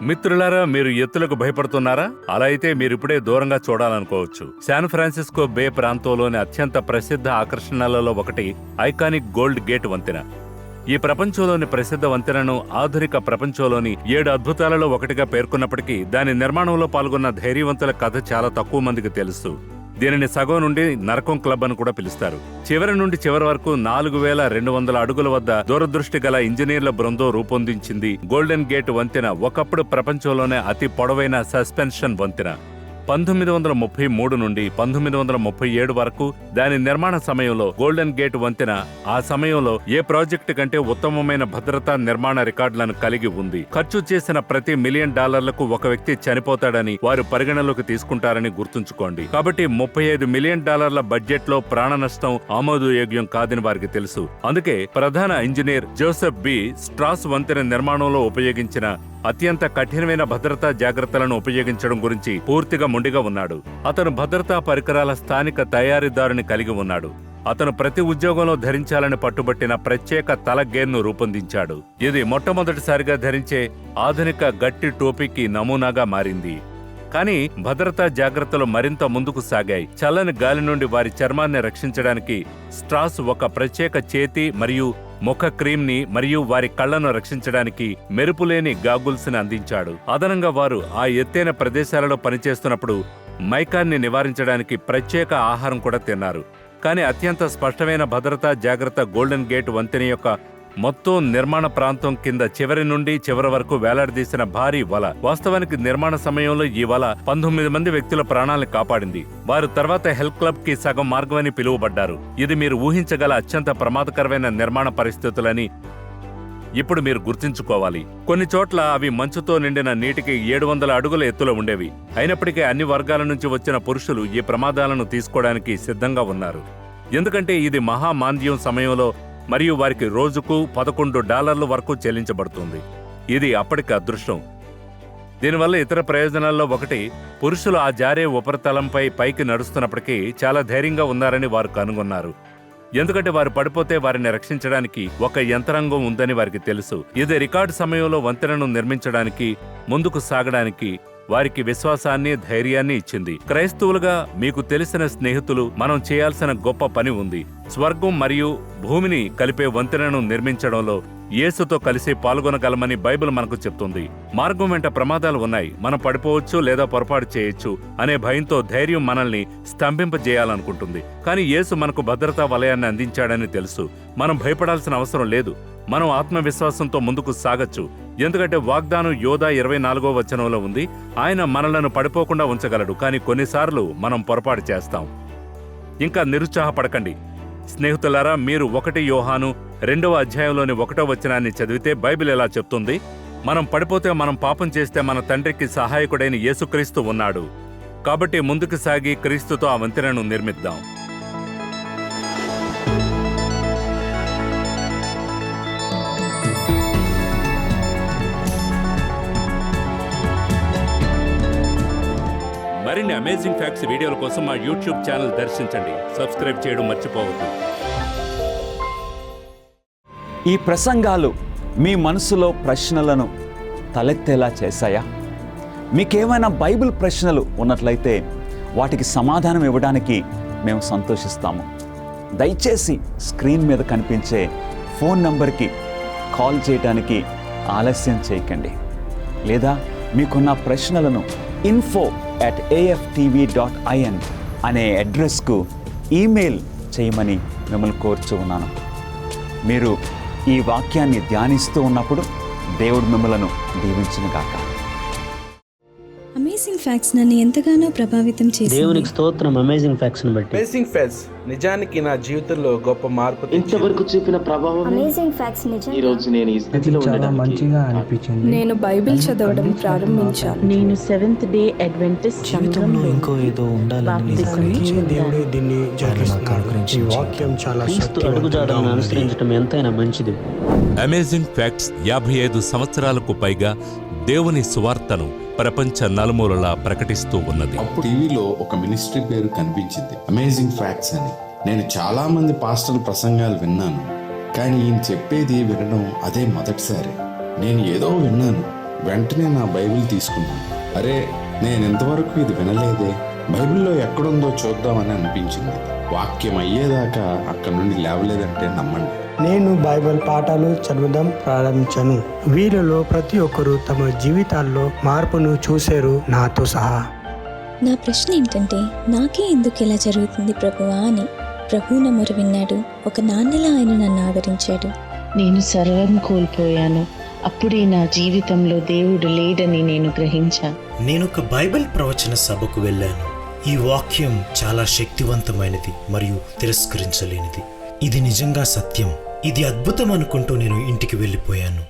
మిత్రులారా, మీరు ఎత్తులకు భయపడుతున్నారా? అలా అయితే మీరిప్పుడే దూరంగా చూడాలనుకోవచ్చు. శాన్ ఫ్రాన్సిస్కో బే ప్రాంతంలోని అత్యంత ప్రసిద్ధ ఆకర్షణలలో ఒకటి ఐకానిక్ గోల్డ్ గేట్ వంతెన. ఈ ప్రపంచంలోని ప్రసిద్ధ వంతెనను ఆధునిక ప్రపంచంలోని 7 అద్భుతాలలో ఒకటిగా పేర్కొన్నప్పటికీ దాని నిర్మాణంలో పాల్గొన్న ధైర్యవంతుల కథ చాలా తక్కువ మందికి తెలుసు. దీనిని సగం నుండి నరకం క్లబ్ అని కూడా పిలుస్తారు. చివరి నుండి చివరి వరకు 4200 అడుగుల వద్ద దూరదృష్టి గల ఇంజనీర్ల బృందం రూపొందించింది గోల్డెన్ గేట్ వంతెన. ఒకప్పుడు ప్రపంచంలోనే అతి పొడవైన సస్పెన్షన్ వంతెన. 1933 నుండి 1937 వరకు దాని నిర్మాణ సమయంలో గోల్డెన్ గేట్ వంతెన ఆ సమయంలో ఏ ప్రాజెక్టు కంటే ఉత్తమమైన భద్రతా నిర్మాణ రికార్డులను కలిగి ఉంది. ఖర్చు చేసిన ప్రతి $1 మిలియన్ ఒక వ్యక్తి చనిపోతాడని వారు పరిగణలోకి తీసుకుంటారని గుర్తుంచుకోండి. కాబట్టి $35 మిలియన్ బడ్జెట్ లో ప్రాణ నష్టం ఆమోదయోగ్యం కాదని వారికి తెలుసు. అందుకే ప్రధాన ఇంజనీర్ జోసెఫ్ బి. స్ట్రాస్ వంతెన నిర్మాణంలో ఉపయోగించిన అత్యంత కఠినమైన భద్రతా జాగ్రత్తలను ఉపయోగించడం గురించి పూర్తిగా మొండిగా ఉన్నాడు. అతను భద్రతా పరికరాల స్థానిక తయారీదారుని కలిగి ఉన్నాడు. అతను ప్రతి ఉద్యోగంలో ధరించాలని పట్టుబట్టిన ప్రత్యేక తల గేర్ను రూపొందించాడు. ఇది మొట్టమొదటిసారిగా ధరించే ఆధునిక గట్టి టోపీకి నమూనాగా మారింది. కానీ భద్రతా జాగ్రత్తలు మరింత ముందుకు సాగాయి. చల్లని గాలి నుండి వారి చర్మాన్ని రక్షించడానికి స్ట్రాస్ ఒక ప్రత్యేక చేతి మరియు ముఖ క్రీమ్ని మరియు వారి కళ్లను రక్షించడానికి మెరుపులేని గాగుల్స్ని అందించాడు. అదనంగా వారు ఆ ఎత్తైన ప్రదేశాలలో పనిచేస్తున్నప్పుడు మైకాన్ని నివారించడానికి ప్రత్యేక ఆహారం కూడా తిన్నారు. కానీ అత్యంత స్పష్టమైన భద్రతా జాగ్రత్త గోల్డెన్ గేట్ వంతెన యొక్క మొత్తం నిర్మాణ ప్రాంతం కింద చివరి నుండి చివరి వరకు వేలాడదీసిన భారీ వల. వాస్తవానికి నిర్మాణ సమయంలో ఈ వల 19 మంది వ్యక్తుల ప్రాణాలను కాపాడింది. వారు తర్వాత హెల్త్ క్లబ్ కి సగం మార్గం అని పిలువబడ్డారు. ఇది మీరు ఊహించగల అత్యంత ప్రమాదకరమైన నిర్మాణ పరిస్థితులని ఇప్పుడు మీరు గుర్తుంచుకోవాలి. కొన్ని చోట్ల అవి మంచుతో నిండిన నీటికి 700 అడుగుల ఎత్తులో ఉండేవి. అయినప్పటికీ అన్ని వర్గాల నుంచి వచ్చిన పురుషులు ఈ ప్రమాదాలను తీసుకోవడానికి సిద్ధంగా ఉన్నారు. ఎందుకంటే ఇది మహామాంద్యం సమయంలో మరియు వారికి రోజుకు $11 వరకు చెల్లించబడుతుంది. ఇది అప్పటికి అదృష్టం. దీనివల్ల ఇతర ప్రయోజనాల్లో ఒకటి, పురుషులు ఆ జారే ఉపరితలంపై పైకి నడుస్తున్నప్పటికీ చాలా ధైర్యంగా ఉన్నారని వారు కనుగొన్నారు. ఎందుకంటే వారు పడిపోతే వారిని రక్షించడానికి ఒక యంత్రాంగం ఉందని వారికి తెలుసు. ఇది రికార్డు సమయంలో వంతెనను నిర్మించడానికి ముందుకు సాగడానికి వారికి విశ్వాసాన్ని, ధైర్యాన్ని ఇచ్చింది. క్రైస్తవులుగా మీకు తెలిసిన స్నేహితులు, మనం చేయాల్సిన గొప్ప పని ఉంది. స్వర్గం మరియు భూమిని కలిపే వంతెనను నిర్మించడంలో యేసుతో కలిసి పాల్గొనగలమని బైబిల్ మనకు చెప్తుంది. మార్గం వెంట ప్రమాదాలు ఉన్నాయి. మనం పడిపోవచ్చు లేదా పొరపాటు చేయొచ్చు అనే భయంతో ధైర్యం మనల్ని స్తంభింపజేయాలనుకుంటుంది. కానీ యేసు మనకు భద్రతా వలయాన్ని అందించాడని తెలుసు. మనం భయపడాల్సిన అవసరం లేదు. మనం ఆత్మవిశ్వాసంతో ముందుకు సాగచ్చు. ఎందుకంటే వాగ్దానం యోధా 24వ వచనంలో ఉంది. ఆయన మనలను పడిపోకుండా ఉంచగలడు. కానీ కొన్నిసార్లు మనం పొరపాటు చేస్తాం. ఇంకా నిరుత్సాహపడకండి స్నేహితులారా. మీరు 1 యోహాను 2వ అధ్యాయంలోని 1వ వచనాన్ని చదివితే బైబిల్ ఎలా చెప్తుంది? మనం పడిపోతే, మనం పాపం చేస్తే మన తండ్రికి సహాయకుడైన యేసుక్రీస్తు ఉన్నాడు. కాబట్టి ముందుకు సాగి క్రీస్తుతో ఆ వంతెనను నిర్మిద్దాం. మరిన్ని అమేజింగ్ ఫ్యాక్ట్స్ వీడియోల కోసం మా యూట్యూబ్ ఛానల్ దర్శించండి. సబ్స్క్రైబ్ చేయడం మర్చిపోవద్దు. ఈ ప్రసంగాలు మీ మనసులో ప్రశ్నలను తలెత్తేలా చేశాయా? మీకేమైనా బైబిల్ ప్రశ్నలు ఉన్నట్లయితే వాటికి సమాధానం ఇవ్వడానికి మేము సంతోషిస్తాము. దయచేసి స్క్రీన్ మీద కనిపించే ఫోన్ నంబర్కి కాల్ చేయడానికి ఆలస్యం చేయకండి. లేదా మీకున్న ప్రశ్నలను info@aftv.in అనే అడ్రస్కు ఈమెయిల్ చేయమని మిమ్మల్ని కోరుచూ ఉన్నాను. మీరు ఈ వాక్యాన్ని ధ్యానిస్తూ ఉన్నప్పుడు దేవుడు మిమ్మలను దీవించునుగాక. అమేజింగ్ ఫ్యాక్ట్స్ నన్ను ఎంతగానో ప్రభావితం చేసింది. దేవునికి స్తోత్రం. అమేజింగ్ ఫ్యాక్ట్స్ బట్టి అమేజింగ్ ఫ్యాక్ట్స్ నిజానికి నా జీవితంలో గొప్ప మార్పు ఇంతవరకు చూపిన ప్రభావం అమేజింగ్ ఫ్యాక్ట్స్ నిజం. ఈ రోజు నేను ఈ స్థితిలో ఉండడానికి మంచిగా అనిపించింది. నేను బైబిల్ చదవడం ప్రారంభించాను. నేను సెవెంత్ డే అడ్వెంటిస్ట్ జీవితంలో ఇంకో ఏదో ఉండాలని దేవుడే దీన్ని జరిగిస్తున్నాడు. ఈ వాక్యం చాలా క్రీస్తు అడుగుజాడలను అనుసరించడం ఎంతైనా మంచిది. అమేజింగ్ ఫ్యాక్ట్స్ 55 సంవత్సరాలకు పైగా దేవుని సువార్తను ప్రపంచ నలుమూలలా ప్రకటిస్తూ ఉన్నది. అప్పుడు టీవీలో ఒక మినిస్ట్రీ పేరు కనిపించింది, అమేజింగ్ ఫ్యాక్ట్స్ అని. నేను చాలా మంది పాస్టర్ల ప్రసంగాలు విన్నాను, కానీ ఈయన చెప్పేది వినడం అదే మొదటిసారి. నేను ఏదో విన్నాను, వెంటనే నా బైబిల్ తీసుకున్నాను. అరే, నేను ఇంతవరకు ఇది వినలేదే, బైబిల్లో ఎక్కడుందో చూద్దామని అనిపించింది. వాక్యం అయ్యేదాకా అక్కడి నుండి లేవలేదంటే నమ్మండి. నేను బైబిల్ పాఠాలు చదవడం ప్రారంభించాను. వీరిలో ప్రతి ఒక్కరూ తమ జీవితాల్లో మార్పును చూశారు, నాతో సహా. నా ప్రశ్న ఏంటంటే, నాకే ఎందుకు ఇలా జరుగుతుంది ప్రభువా అని. ప్రభు నా మొర విన్నాడు. ఒక నాన్నలా ఆయన నన్ను ఆదరించాడు. నేను సర్వం కోల్పోయాను. అప్పుడే నా జీవితంలో దేవుడు లేడని నేను గ్రహించాను. నేను ఒక బైబిల్ ప్రవచన సభకు వెళ్ళాను. ఈ వాక్యం చాలా శక్తివంతమైనది మరియు తిరస్కరించలేనిది. ఇది నిజంగా సత్యం, ఇది అద్భుతం అనుకుంటూ నేను ఇంటికి వెళ్ళిపోయాను.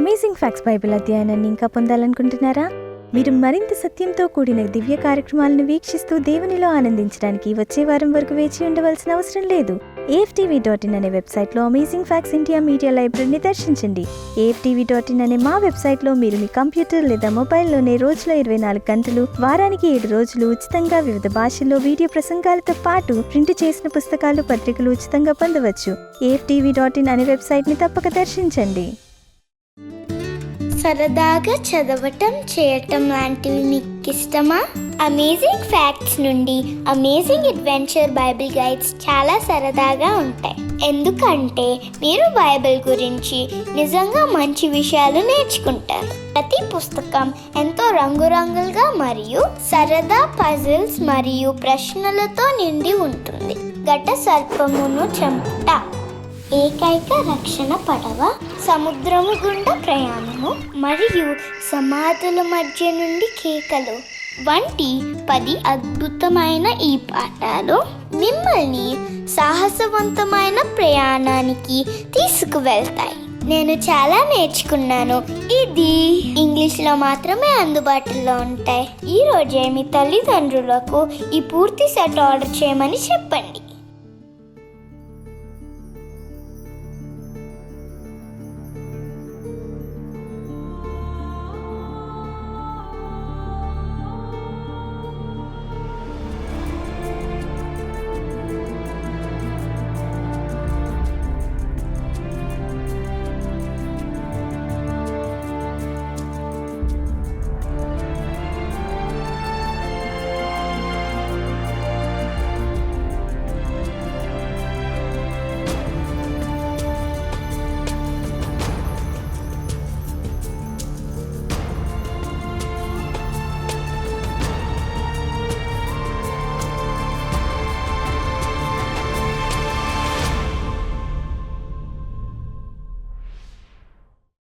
అమేజింగ్ ఫ్యాక్ట్స్ బైబిల్ అధ్యయనాన్ని ఇంకా పొందాలనుకుంటున్నారా? మీరు మరింత సత్యంతో కూడిన దివ్య కార్యక్రమాలను వీక్షిస్తూ దేవునిలో ఆనందించడానికి వచ్చే వారం వరకు వేచి ఉండవలసిన అవసరం లేదు. AFTV.in అనే వెబ్సైట్లో అమేజింగ్ ఫ్యాక్ట్స్ ఇండియా మీడియా లైబ్రరీని దర్శించండి. AFTV.in అనే మా వెబ్సైట్లో మీరు మీ కంప్యూటర్ లేదా మొబైల్లోనే రోజులో 24 గంటలు, వారానికి 7 రోజులు ఉచితంగా వివిధ భాషల్లో వీడియో ప్రసంగాలతో పాటు ప్రింట్ చేసిన పుస్తకాలు, పత్రికలు ఉచితంగా పొందవచ్చు. AFTV.in అనే వెబ్సైట్ని తప్పక దర్శించండి. సరదాగా చదవటం, చేయటం లాంటివి మీకు ఇష్టమా? అమేజింగ్ ఫ్యాక్ట్స్ నుండి అమేజింగ్ అడ్వెంచర్ బైబిల్ గైడ్స్ చాలా సరదాగా ఉంటాయి. ఎందుకంటే మీరు బైబిల్ గురించి నిజంగా మంచి విషయాలు నేర్చుకుంటారు. ప్రతి పుస్తకం ఎంతో రంగురంగులుగా మరియు సరదా పజిల్స్ మరియు ప్రశ్నలతో నిండి ఉంటుంది. ఘట సర్పమును చంపుట, ఏకైక రక్షణ పడవ, సముద్రము గుండా ప్రయాణము మరియు సమాధుల మధ్య నుండి కేకలు వంటి 10 అద్భుతమైన ఈ పాఠాలు మిమ్మల్ని సాహసవంతమైన ప్రయాణానికి తీసుకువెళ్తాయి. నేను చాలా నేర్చుకున్నాను. ఇది ఇంగ్లీష్లో మాత్రమే అందుబాటులో ఉంటాయి. ఈ రోజే మీ తల్లిదండ్రులకు ఈ పూర్తి సెట్ ఆర్డర్ చేయమని చెప్పండి.